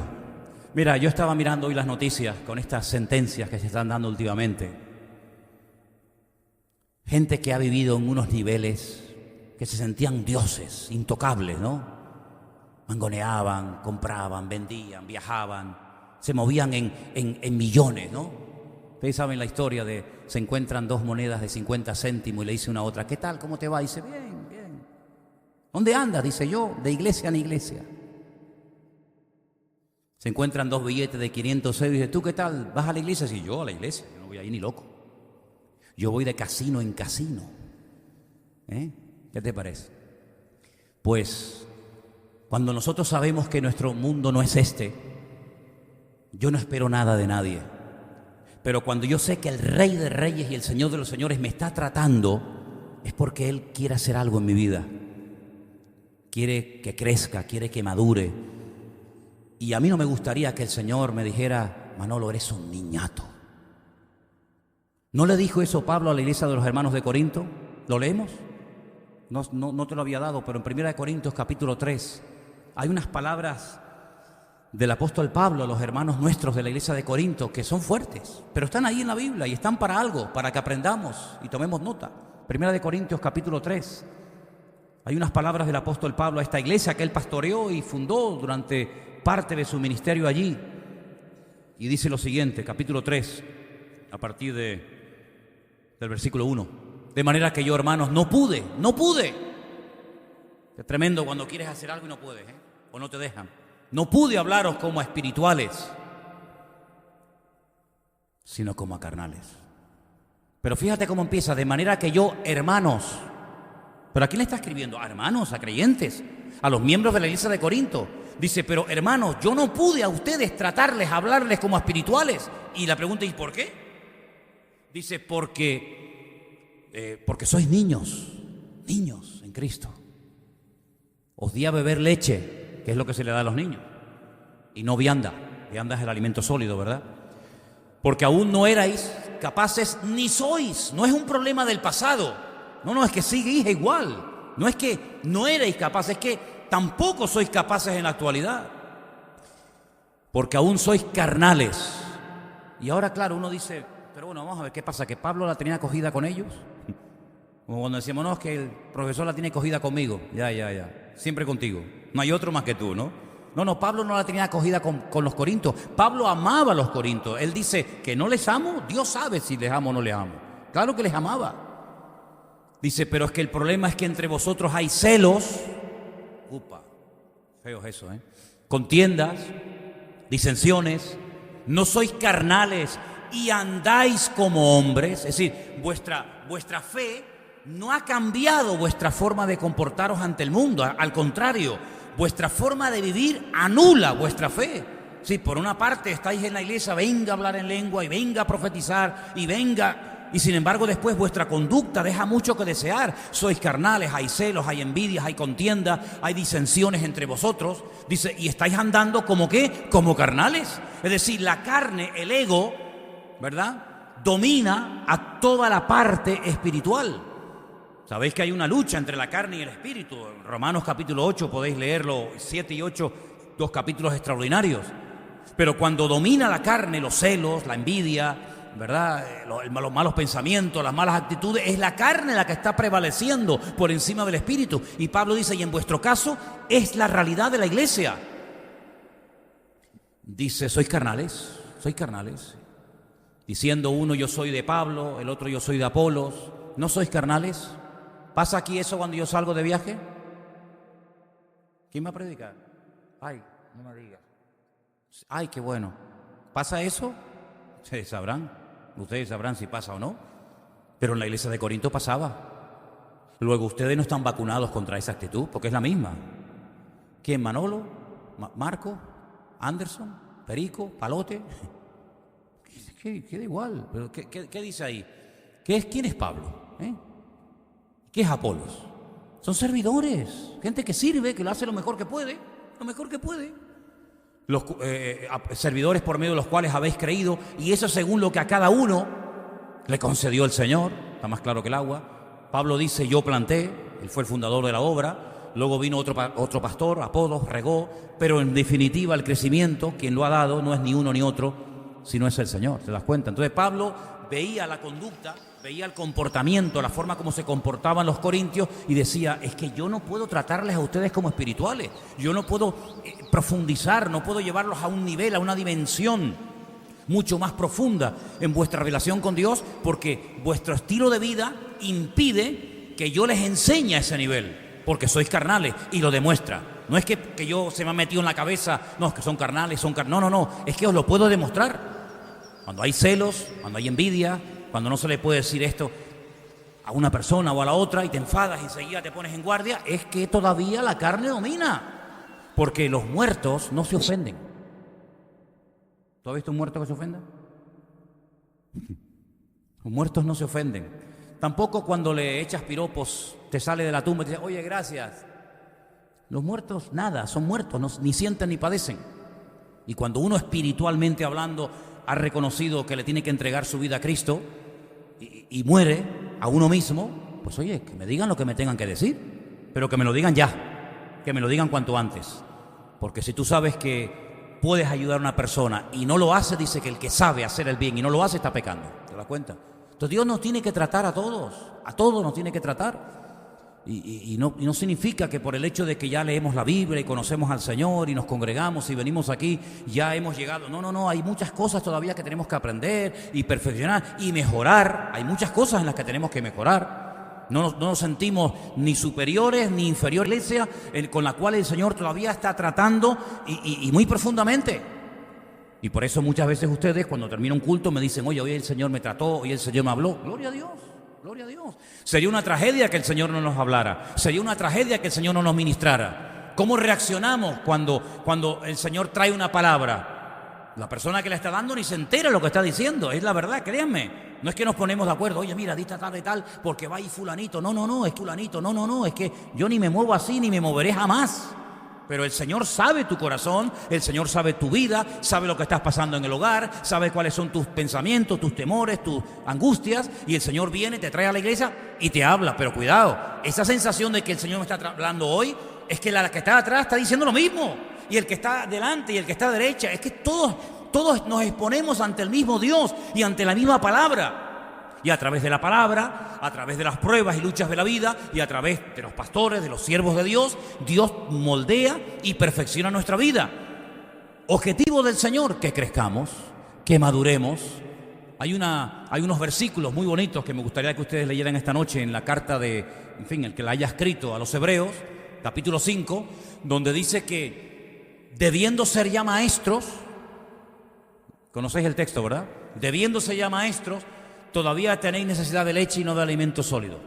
Mira, yo estaba mirando hoy las noticias con estas sentencias que se están dando últimamente. Gente que ha vivido en unos niveles que se sentían dioses, intocables, ¿no? Mangoneaban, compraban, vendían, viajaban, se movían en millones, ¿no? Ustedes saben la historia de se encuentran dos monedas de 50 céntimos y le dice una a otra, ¿qué tal? ¿Cómo te va? Y dice, bien, bien. ¿Dónde andas? Dice yo, de iglesia en iglesia. Se encuentran dos billetes de 506 y dice, ¿tú qué tal? ¿Vas a la iglesia? Sí, yo a la iglesia, yo no voy ahí ni loco. Yo voy de casino en casino. ¿Qué te parece? Pues, cuando nosotros sabemos que nuestro mundo no es este, yo no espero nada de nadie. Pero cuando yo sé que el Rey de Reyes y el Señor de los Señores me está tratando, es porque Él quiere hacer algo en mi vida. Quiere que crezca, quiere que madure. Y a mí no me gustaría que el Señor me dijera, Manolo, eres un niñato. ¿No le dijo eso Pablo a la iglesia de los hermanos de Corinto? ¿Lo leemos? No te lo había dado, pero en 1 Corintios capítulo 3 hay unas palabras del apóstol Pablo a los hermanos nuestros de la iglesia de Corinto que son fuertes, pero están ahí en la Biblia y están para algo, para que aprendamos y tomemos nota. 1 Corintios capítulo 3. Hay unas palabras del apóstol Pablo a esta iglesia que él pastoreó y fundó durante parte de su ministerio allí. Y dice lo siguiente, capítulo 3, a partir del versículo 1. De manera que yo, hermanos, no pude. Es tremendo cuando quieres hacer algo y no puedes, o no te dejan. No pude hablaros como a espirituales, sino como a carnales. Pero fíjate cómo empieza, de manera que yo, hermanos. ¿Pero a quién le está escribiendo? A hermanos, a creyentes, a los miembros de la iglesia de Corinto. Dice, pero hermanos, yo no pude a ustedes tratarles, hablarles como a espirituales. Y la pregunta es, ¿por qué? Dice, porque sois niños en Cristo. Os di a beber leche, que es lo que se le da a los niños, y no vianda. Vianda es el alimento sólido, ¿verdad? Porque aún no erais capaces, ni sois. No es un problema del pasado. No, es que seguís igual. No es que no erais capaces, es que tampoco sois capaces en la actualidad. Porque aún sois carnales. Y ahora, claro, uno dice, pero bueno, vamos a ver qué pasa, que Pablo la tenía cogida con ellos. Como cuando decíamos, no, es que el profesor la tiene cogida conmigo. Ya. Siempre contigo. No hay otro más que tú, ¿no? No, Pablo no la tenía cogida con los corintios. Pablo amaba a los corintios. Él dice que no les amo. Dios sabe si les amo o no les amo. Claro que les amaba. Dice, pero es que el problema es que entre vosotros hay celos. Feo es eso, contiendas, disensiones. No sois carnales y andáis como hombres. Es decir, vuestra fe no ha cambiado vuestra forma de comportaros ante el mundo. Al contrario, vuestra forma de vivir anula vuestra fe. Sí, por una parte estáis en la iglesia, venga a hablar en lengua y venga a profetizar y venga... Y sin embargo después vuestra conducta deja mucho que desear. Sois carnales, hay celos, hay envidias, hay contiendas, hay disensiones entre vosotros. Dice, y estáis andando como ¿qué? Como carnales. Es decir, la carne, el ego, ¿verdad? Domina a toda la parte espiritual. Sabéis que hay una lucha entre la carne y el espíritu. En Romanos capítulo 8 podéis leerlo, 7 y 8, dos capítulos extraordinarios. Pero cuando domina la carne, los celos, la envidia, ¿verdad? Los malos pensamientos, las malas actitudes, es la carne la que está prevaleciendo por encima del espíritu. Y Pablo dice, y en vuestro caso es la realidad de la iglesia. Dice, sois carnales, diciendo uno yo soy de Pablo, el otro yo soy de Apolos. ¿No sois carnales? ¿Pasa aquí eso cuando yo salgo de viaje? ¿Quién va a predicar? Ay, no me digas. Ay, qué bueno. ¿Pasa eso? Ustedes sabrán si pasa o no. Pero en la iglesia de Corinto pasaba. Luego ustedes no están vacunados contra esa actitud, porque es la misma. ¿Quién? ¿Manolo? ¿Marco? ¿Anderson? ¿Perico? ¿Palote? Queda igual. ¿Pero qué dice ahí? ¿Quién es Pablo? ¿Qué es Apolos? Son servidores, gente que sirve, que lo hace lo mejor que puede. Los servidores por medio de los cuales habéis creído, y eso según lo que a cada uno le concedió el Señor. Está más claro que el agua. Pablo dice, yo planté, él fue el fundador de la obra. Luego vino otro pastor, Apolos, regó, pero en definitiva el crecimiento, quien lo ha dado, no es ni uno ni otro, sino es el Señor. ¿Te das cuenta? Entonces Pablo veía la conducta, veía el comportamiento, la forma como se comportaban los corintios y decía, es que yo no puedo tratarles a ustedes como espirituales, yo no puedo profundizar, no puedo llevarlos a un nivel, a una dimensión mucho más profunda en vuestra relación con Dios, porque vuestro estilo de vida impide que yo les enseñe a ese nivel, porque sois carnales y lo demuestra. No es que yo se me ha metido en la cabeza, no, es que son carnales, no, es que os lo puedo demostrar. Cuando hay celos, cuando hay envidia, cuando no se le puede decir esto a una persona o a la otra y te enfadas y enseguida te pones en guardia, es que todavía la carne domina. Porque los muertos no se ofenden. ¿Tú has visto un muerto que se ofenda? Los muertos no se ofenden. Tampoco cuando le echas piropos, te sale de la tumba y te dice, oye, gracias. Los muertos, nada, son muertos, ni sienten ni padecen. Y cuando uno espiritualmente hablando ha reconocido que le tiene que entregar su vida a Cristo y muere a uno mismo, pues oye, que me digan lo que me tengan que decir, pero que me lo digan ya, que me lo digan cuanto antes. Porque si tú sabes que puedes ayudar a una persona y no lo hace, dice que el que sabe hacer el bien y no lo hace está pecando. ¿Te das cuenta? Entonces Dios nos tiene que tratar a todos nos tiene que tratar. Y no significa que por el hecho de que ya leemos la Biblia y conocemos al Señor y nos congregamos y venimos aquí, ya hemos llegado. No, hay muchas cosas todavía que tenemos que aprender y perfeccionar y mejorar. Hay muchas cosas en las que tenemos que mejorar. No nos sentimos ni superiores ni inferiores a la iglesia con la cual el Señor todavía está tratando y muy profundamente. Y por eso muchas veces ustedes cuando termina un culto me dicen, oye, hoy el Señor me trató, hoy el Señor me habló. Gloria a Dios. Gloria a Dios. Sería una tragedia que el Señor no nos hablara. Sería una tragedia que el Señor no nos ministrara. ¿Cómo reaccionamos cuando el Señor trae una palabra? La persona que la está dando ni se entera de lo que está diciendo. Es la verdad, créanme. No es que nos ponemos de acuerdo. Oye, mira, dita tal y tal, porque va ahí fulanito. No, es fulanito. No, es que yo ni me muevo así, ni me moveré jamás. Pero el Señor sabe tu corazón, el Señor sabe tu vida, sabe lo que estás pasando en el hogar, sabe cuáles son tus pensamientos, tus temores, tus angustias, y el Señor viene, te trae a la iglesia y te habla. Pero cuidado, esa sensación de que el Señor me está hablando hoy es que la que está atrás está diciendo lo mismo, y el que está delante y el que está a derecha, es que todos nos exponemos ante el mismo Dios y ante la misma palabra. Y a través de la palabra, a través de las pruebas y luchas de la vida, y a través de los pastores, de los siervos de Dios, Dios moldea y perfecciona nuestra vida. Objetivo del Señor, que crezcamos, que maduremos. Hay unos versículos muy bonitos que me gustaría que ustedes leyeran esta noche en la carta el que la haya escrito a los Hebreos, capítulo 5, donde dice que debiendo ser ya maestros, conocéis el texto, ¿verdad? Debiendo ser ya maestros, todavía tenéis necesidad de leche y no de alimento sólido.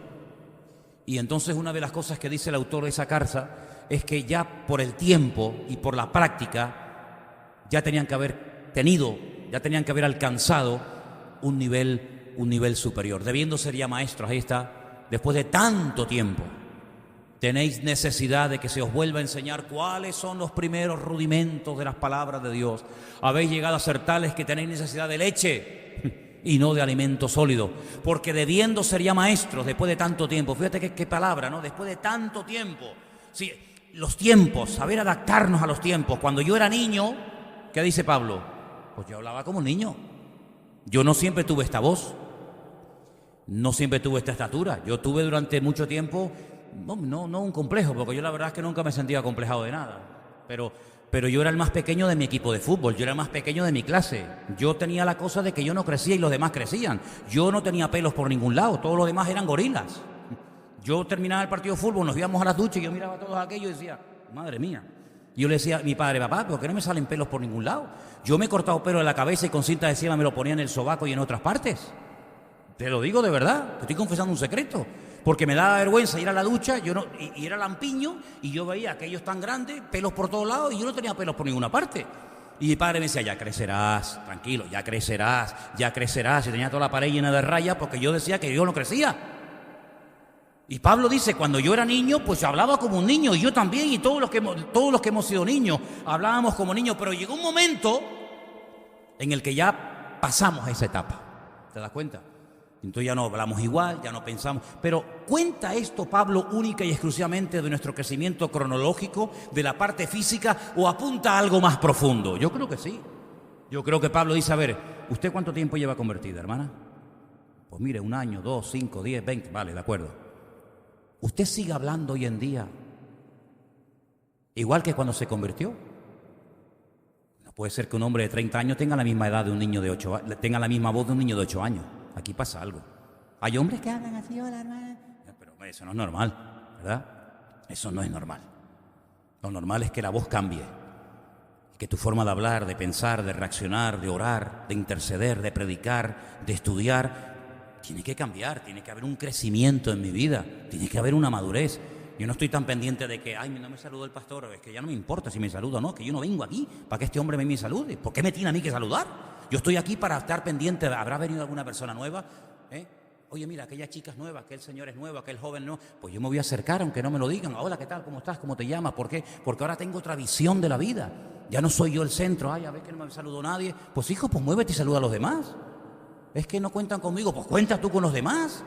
Y entonces una de las cosas que dice el autor de esa carta es que ya por el tiempo y por la práctica ya tenían que haber alcanzado un nivel superior, debiendo ser ya maestros. Ahí está, después de tanto tiempo tenéis necesidad de que se os vuelva a enseñar cuáles son los primeros rudimentos de las palabras de Dios. Habéis llegado a ser tales que tenéis necesidad de leche y no de alimento sólido, porque debiendo ser ya maestros después de tanto tiempo. Fíjate qué palabra, ¿no? Después de tanto tiempo. Sí, los tiempos, saber adaptarnos a los tiempos. Cuando yo era niño, ¿qué dice Pablo? Pues yo hablaba como un niño. Yo no siempre tuve esta voz, no siempre tuve esta estatura. Yo tuve durante mucho tiempo, no un complejo, porque yo la verdad es que nunca me sentía acomplejado de nada. Pero yo era el más pequeño de mi equipo de fútbol, yo era el más pequeño de mi clase. Yo tenía la cosa de que yo no crecía y los demás crecían. Yo no tenía pelos por ningún lado, todos los demás eran gorilas. Yo terminaba el partido de fútbol, nos íbamos a las duchas y yo miraba a todos aquellos y decía, madre mía. Y yo le decía a mi padre, papá, ¿por qué no me salen pelos por ningún lado? Yo me he cortado pelo en la cabeza y con cinta de cima me lo ponía en el sobaco y en otras partes. Te lo digo de verdad, te estoy confesando un secreto. Porque me daba vergüenza ir a la ducha, y era lampiño, y yo veía aquellos tan grandes, pelos por todos lados, y yo no tenía pelos por ninguna parte. Y mi padre me decía, ya crecerás, tranquilo, ya crecerás. Y tenía toda la pared llena de rayas porque yo decía que yo no crecía. Y Pablo dice, cuando yo era niño, pues hablaba como un niño, y yo también, y todos los que hemos sido niños, hablábamos como niños, pero llegó un momento en el que ya pasamos a esa etapa. ¿Te das cuenta? Entonces ya no hablamos igual, ya no pensamos. Pero ¿cuenta esto Pablo única y exclusivamente de nuestro crecimiento cronológico, de la parte física, o apunta a algo más profundo? Yo creo que sí. Yo creo que Pablo dice, a ver, ¿usted cuánto tiempo lleva convertida, hermana? Pues mire, 1 año, 2, 5, 10, 20, vale, de acuerdo. ¿Usted sigue hablando hoy en día igual que cuando se convirtió? No puede ser que un hombre de 30 años tenga la misma edad de un niño de 8 años, tenga la misma voz de un niño de 8 años. Aquí pasa algo. Hay hombres que hablan así, hola, hermana. Pero hombre, eso no es normal, ¿verdad? Eso no es normal. Lo normal es que la voz cambie. Que tu forma de hablar, de pensar, de reaccionar, de orar, de interceder, de predicar, de estudiar, tiene que cambiar. Tiene que haber un crecimiento en mi vida. Tiene que haber una madurez. Yo no estoy tan pendiente de que, ay, no me saludó el pastor. Es que ya no me importa si me saluda o no. Que yo no vengo aquí para que este hombre me salude. ¿Por qué me tiene a mí que saludar? Yo estoy aquí para estar pendiente. ¿Habrá venido alguna persona nueva? Oye, mira, aquella chica es nueva, aquel señor es nuevo, aquel joven no. Pues yo me voy a acercar, aunque no me lo digan. Hola, ¿qué tal? ¿Cómo estás? ¿Cómo te llamas? ¿Por qué? Porque ahora tengo otra visión de la vida. Ya no soy yo el centro. Ay, a ver que no me saludó nadie. Pues hijo, pues muévete y saluda a los demás. Es que no cuentan conmigo. Pues cuenta tú con los demás,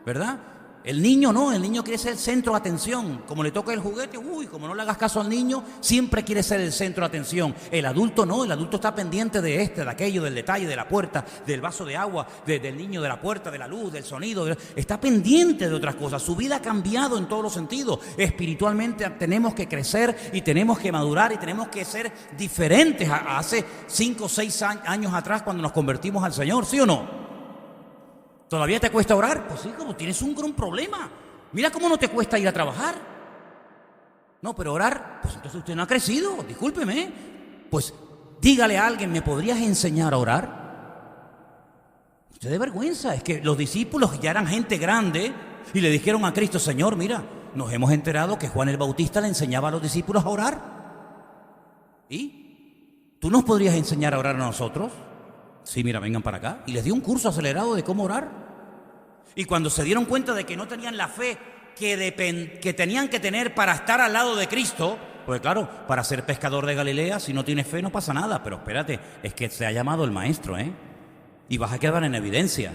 ¿verdad? El niño no, el niño quiere ser el centro de atención. Como le toca el juguete, como no le hagas caso al niño, siempre quiere ser el centro de atención. El adulto no, el adulto está pendiente de de aquello, del detalle, de la puerta, del vaso de agua, del niño, de la puerta, de la luz, del sonido. Está pendiente de otras cosas. Su vida ha cambiado en todos los sentidos. Espiritualmente tenemos que crecer y tenemos que madurar y tenemos que ser diferentes a hace 5 o 6 años atrás cuando nos convertimos al Señor, ¿sí o no? ¿Todavía te cuesta orar? Pues sí, como tienes un gran problema. Mira cómo no te cuesta ir a trabajar. No, pero orar, pues entonces usted no ha crecido, discúlpeme. Pues dígale a alguien, ¿me podrías enseñar a orar? Usted de vergüenza, es que los discípulos ya eran gente grande y le dijeron a Cristo, Señor, mira, nos hemos enterado que Juan el Bautista le enseñaba a los discípulos a orar. ¿Y? ¿Tú nos podrías enseñar a orar a nosotros? Sí, mira, vengan para acá. Y les dio un curso acelerado de cómo orar. Y cuando se dieron cuenta de que no tenían la fe que tenían que tener para estar al lado de Cristo, pues claro, para ser pescador de Galilea, si no tienes fe no pasa nada. Pero espérate, es que te ha llamado el maestro, y vas a quedar en evidencia.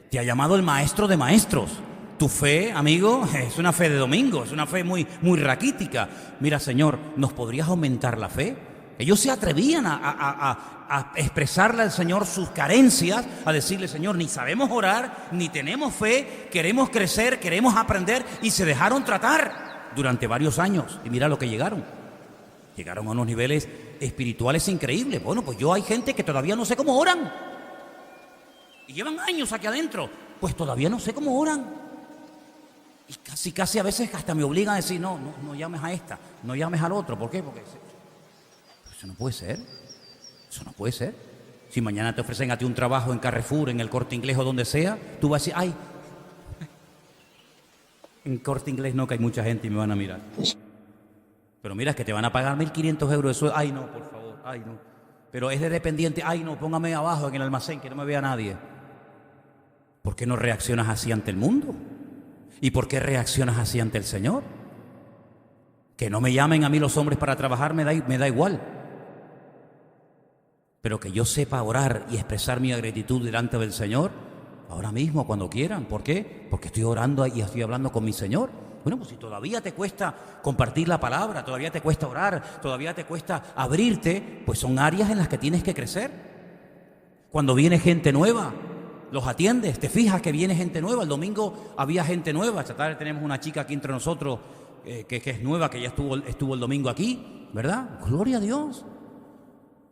Te ha llamado el maestro de maestros. Tu fe, amigo, es una fe de domingo, es una fe muy, muy raquítica. Mira, Señor, ¿nos podrías aumentar la fe? Ellos se atrevían a expresarle al Señor sus carencias, a decirle, Señor, ni sabemos orar, ni tenemos fe, queremos crecer, queremos aprender, y se dejaron tratar durante varios años. Y mira lo que llegaron. Llegaron a unos niveles espirituales increíbles. Bueno, pues hay gente que todavía no sé cómo oran. Y llevan años aquí adentro. Pues todavía no sé cómo oran. Y casi a veces hasta me obligan a decir, no llames a esta, no llames al otro. ¿Por qué? Porque eso no puede ser. Eso no puede ser. Si mañana te ofrecen a ti un trabajo en Carrefour, en el Corte Inglés o donde sea, tú vas a decir, ay, en Corte Inglés no, que hay mucha gente y me van a mirar. Pero mira, es que te van a pagar 1.500 euros de sueldo. Ay, no, por favor, ay, no. Pero es de dependiente, ay, no, póngame abajo en el almacén, que no me vea nadie. ¿Por qué no reaccionas así ante el mundo? ¿Y por qué reaccionas así ante el Señor? Que no me llamen a mí los hombres para trabajar me da igual. Pero que yo sepa orar y expresar mi gratitud delante del Señor, ahora mismo, cuando quieran. ¿Por qué? Porque estoy orando y estoy hablando con mi Señor. Bueno, pues si todavía te cuesta compartir la palabra, todavía te cuesta orar, todavía te cuesta abrirte, pues son áreas en las que tienes que crecer. Cuando viene gente nueva, los atiendes, te fijas que viene gente nueva. El domingo había gente nueva. Esta tarde tenemos una chica aquí entre nosotros que es nueva, que ya estuvo el domingo aquí, ¿verdad? Gloria a Dios.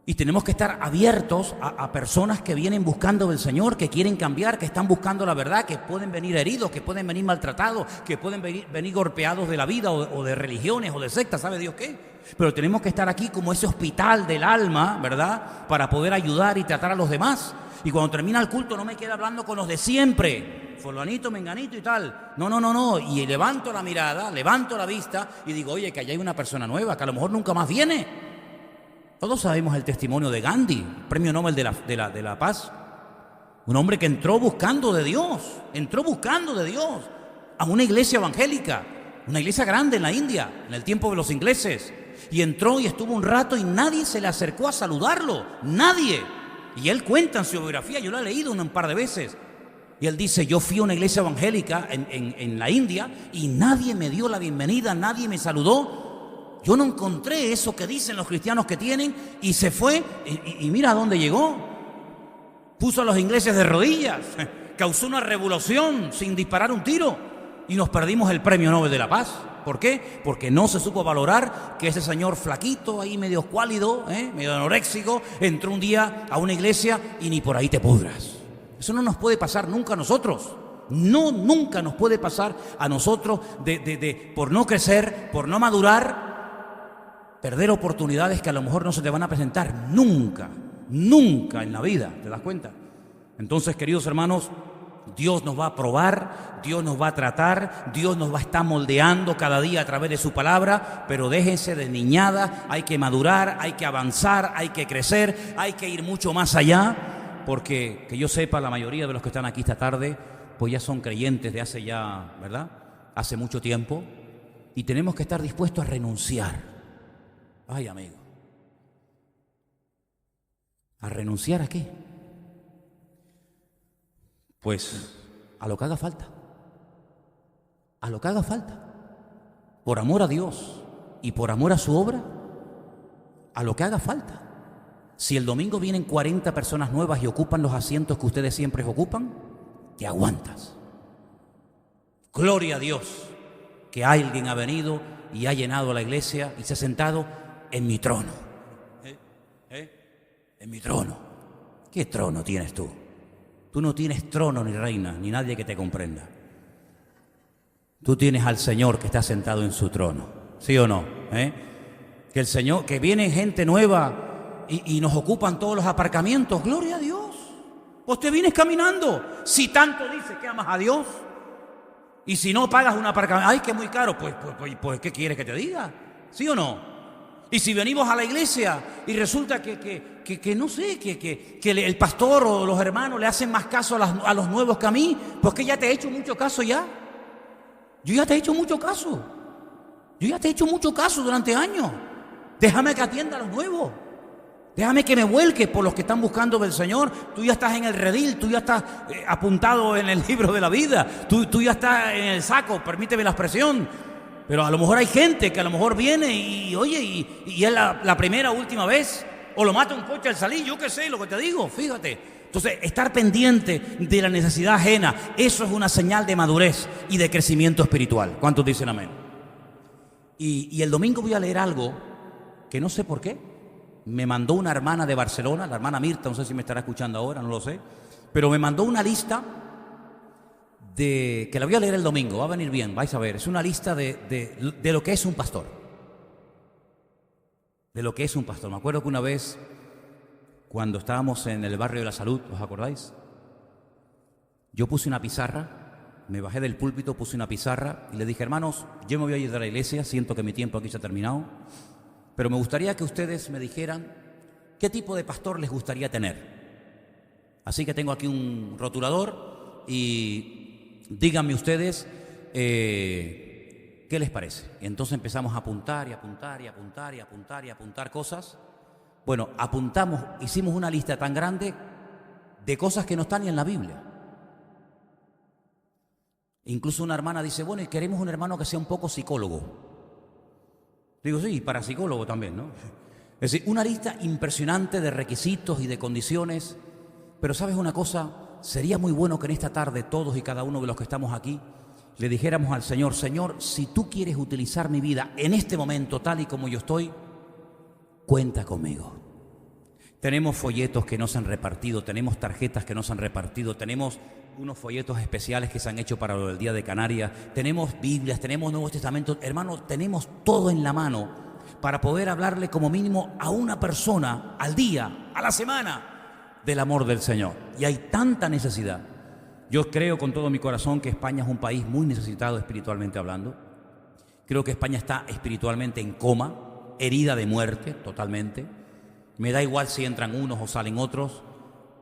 Y tenemos que estar abiertos a personas que vienen buscando del Señor, que quieren cambiar, que están buscando la verdad, que pueden venir heridos, que pueden venir maltratados, que pueden venir golpeados de la vida o de religiones o de sectas, ¿sabe Dios qué? Pero tenemos que estar aquí como ese hospital del alma, ¿verdad? Para poder ayudar y tratar a los demás. Y cuando termina el culto no me queda hablando con los de siempre, fulanito, menganito y tal. No. Y levanto la mirada, levanto la vista y digo, oye, que allá hay una persona nueva, que a lo mejor nunca más viene. Todos sabemos el testimonio de Gandhi, premio Nobel de la Paz. Un hombre que entró buscando de Dios a una iglesia evangélica, una iglesia grande en la India, en el tiempo de los ingleses. Y entró y estuvo un rato y nadie se le acercó a saludarlo, nadie. Y él cuenta en su biografía, yo lo he leído un par de veces. Y él dice, yo fui a una iglesia evangélica en la India y nadie me dio la bienvenida, nadie me saludó. Yo no encontré eso que dicen los cristianos que tienen y se fue y mira a dónde llegó. Puso a los ingleses de rodillas, causó una revolución sin disparar un tiro y nos perdimos el premio Nobel de la Paz. ¿Por qué? Porque no se supo valorar que ese señor flaquito, ahí medio escuálido, medio anoréxico, entró un día a una iglesia y ni por ahí te pudras. Eso no nos puede pasar nunca a nosotros. No, nunca nos puede pasar a nosotros por no crecer, por no madurar, perder oportunidades que a lo mejor no se te van a presentar nunca en la vida, ¿te das cuenta? Entonces, queridos hermanos, Dios nos va a probar, Dios nos va a tratar, Dios nos va a estar moldeando cada día a través de su palabra, pero déjense de niñada, hay que madurar, hay que avanzar, hay que crecer, hay que ir mucho más allá, porque que yo sepa, la mayoría de los que están aquí esta tarde, pues ya son creyentes de hace ya, ¿verdad? Hace mucho tiempo, y tenemos que estar dispuestos a renunciar. Ay, amigo. ¿A renunciar a qué? Pues a lo que haga falta. A lo que haga falta. Por amor a Dios y por amor a su obra, a lo que haga falta. Si el domingo vienen 40 personas nuevas y ocupan los asientos que ustedes siempre ocupan, te aguantas. Gloria a Dios que alguien ha venido y ha llenado la iglesia y se ha sentado en mi trono. En mi trono. ¿Qué trono tienes tú? Tú no tienes trono ni reina, ni nadie que te comprenda. Tú tienes al Señor que está sentado en su trono. ¿Sí o no? Que el Señor, que viene gente nueva y nos ocupan todos los aparcamientos. Gloria a Dios. Pues te vienes caminando. Si tanto dices que amas a Dios y si no pagas un aparcamiento, ay, que es muy caro, pues ¿qué quieres que te diga? ¿Sí o no? Y si venimos a la iglesia y resulta que no sé, que el pastor o los hermanos le hacen más caso a los nuevos que a mí, pues que ya te he hecho mucho caso ya. Yo ya te he hecho mucho caso. Yo ya te he hecho mucho caso durante años. Déjame que atienda a los nuevos. Déjame que me vuelque por los que están buscando del Señor. Tú ya estás en el redil, tú ya estás apuntado en el libro de la vida. Tú ya estás en el saco, permíteme la expresión. Pero a lo mejor hay gente que a lo mejor viene y oye, y es la primera o última vez, o lo mata un coche al salir, yo qué sé, lo que te digo, fíjate. Entonces, estar pendiente de la necesidad ajena, eso es una señal de madurez y de crecimiento espiritual. ¿Cuántos dicen amén? Y el domingo voy a leer algo que no sé por qué. Me mandó una hermana de Barcelona, la hermana Mirta, no sé si me estará escuchando ahora, no lo sé, pero me mandó una lista que la voy a leer el domingo, va a venir bien, vais a ver. Es una lista de lo que es un pastor. De lo que es un pastor. Me acuerdo que una vez, cuando estábamos en el barrio de la Salud, ¿os acordáis? Yo puse una pizarra, me bajé del púlpito, puse una pizarra y le dije, hermanos, yo me voy a ir de la iglesia, siento que mi tiempo aquí se ha terminado, pero me gustaría que ustedes me dijeran qué tipo de pastor les gustaría tener. Así que tengo aquí un rotulador y díganme ustedes qué les parece. Y entonces empezamos a apuntar y apuntar y apuntar y apuntar y apuntar cosas. Bueno, apuntamos, hicimos una lista tan grande de cosas que no están ni en la Biblia. Incluso una hermana dice, bueno, y queremos un hermano que sea un poco psicólogo. Digo, sí, para psicólogo también, ¿no? Es decir, una lista impresionante de requisitos y de condiciones Pero ¿sabes una cosa? Sería muy bueno que en esta tarde todos y cada uno de los que estamos aquí le dijéramos al Señor: Señor, si tú quieres utilizar mi vida en este momento tal y como yo estoy, cuenta conmigo. Tenemos folletos que no se han repartido, tenemos tarjetas que no se han repartido, tenemos unos folletos especiales que se han hecho para lo del Día de Canarias, tenemos Biblias, tenemos Nuevos Testamentos. Hermano, tenemos todo en la mano para poder hablarle como mínimo a una persona al día, a la semana, del amor del Señor. Y hay tanta necesidad. Yo creo con todo mi corazón que España es un país muy necesitado espiritualmente hablando. Creo que España está espiritualmente en coma, herida de muerte totalmente. Me da igual si entran unos o salen otros.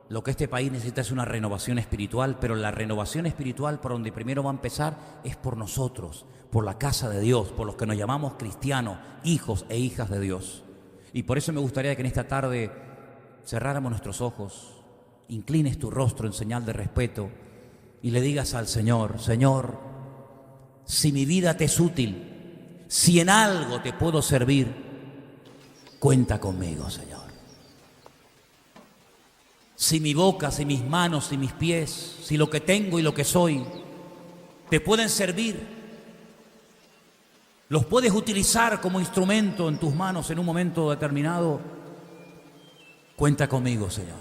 Lo que este país necesita es una renovación espiritual, pero la renovación espiritual por donde primero va a empezar es por nosotros, por la casa de Dios, por los que nos llamamos cristianos, hijos e hijas de Dios. Y por eso me gustaría que en esta tarde cerráramos nuestros ojos, inclines tu rostro en señal de respeto y le digas al Señor: Señor, si mi vida te es útil, si en algo te puedo servir, cuenta conmigo, Señor. Si mi boca, si mis manos, si mis pies, si lo que tengo y lo que soy te pueden servir, los puedes utilizar como instrumento en tus manos en un momento determinado, cuenta conmigo, Señor.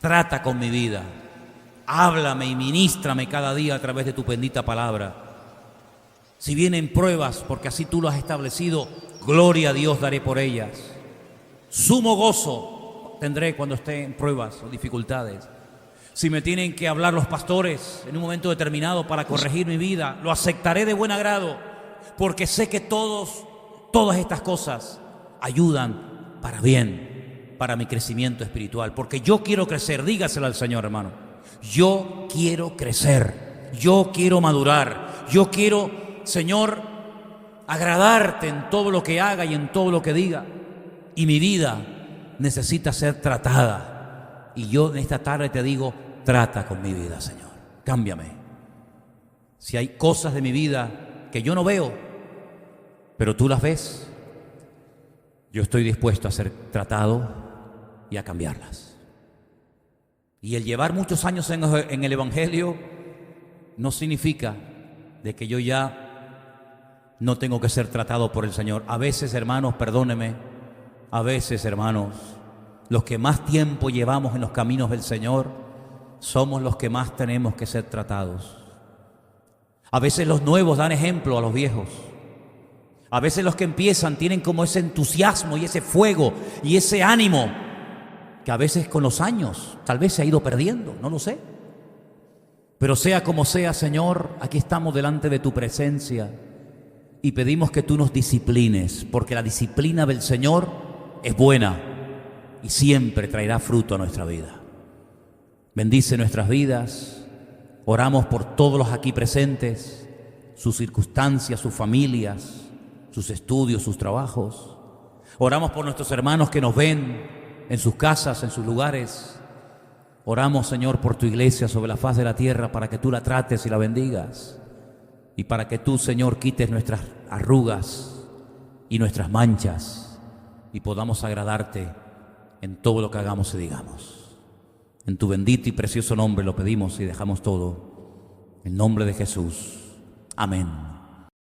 Trata con mi vida, háblame y ministrame cada día a través de tu bendita palabra. Si vienen pruebas, porque así tú lo has establecido, gloria a Dios daré por ellas. Sumo gozo tendré cuando esté en pruebas o dificultades. Si me tienen que hablar los pastores en un momento determinado para corregir mi vida, lo aceptaré de buen agrado, porque sé que todas estas cosas ayudan para bien, para mi crecimiento espiritual, porque yo quiero crecer. Dígaselo al Señor, hermano. Yo quiero crecer, yo quiero madurar, yo quiero, Señor, agradarte en todo lo que haga y en todo lo que diga. Y mi vida necesita ser tratada. Y yo en esta tarde te digo: trata con mi vida, Señor. Cámbiame. Si hay cosas de mi vida que yo no veo, pero tú las ves, yo estoy dispuesto a ser tratado y a cambiarlas. Y el llevar muchos años en el Evangelio no significa de que yo ya no tengo que ser tratado por el Señor. A veces, hermanos, perdóneme, a veces, hermanos, los que más tiempo llevamos en los caminos del Señor somos los que más tenemos que ser tratados. A veces los nuevos dan ejemplo a los viejos. A veces los que empiezan tienen como ese entusiasmo y ese fuego y ese ánimo que a veces con los años tal vez se ha ido perdiendo, no lo sé. Pero sea como sea, Señor, aquí estamos delante de tu presencia y pedimos que tú nos disciplines, porque la disciplina del Señor es buena y siempre traerá fruto a nuestra vida. Bendice nuestras vidas. Oramos por todos los aquí presentes, sus circunstancias, sus familias, sus estudios, sus trabajos. Oramos por nuestros hermanos que nos ven en sus casas, en sus lugares. Oramos, Señor, por tu iglesia sobre la faz de la tierra, para que tú la trates y la bendigas, y para que tú, Señor, quites nuestras arrugas y nuestras manchas y podamos agradarte en todo lo que hagamos y digamos. En tu bendito y precioso nombre lo pedimos y dejamos todo. En nombre de Jesús. Amén.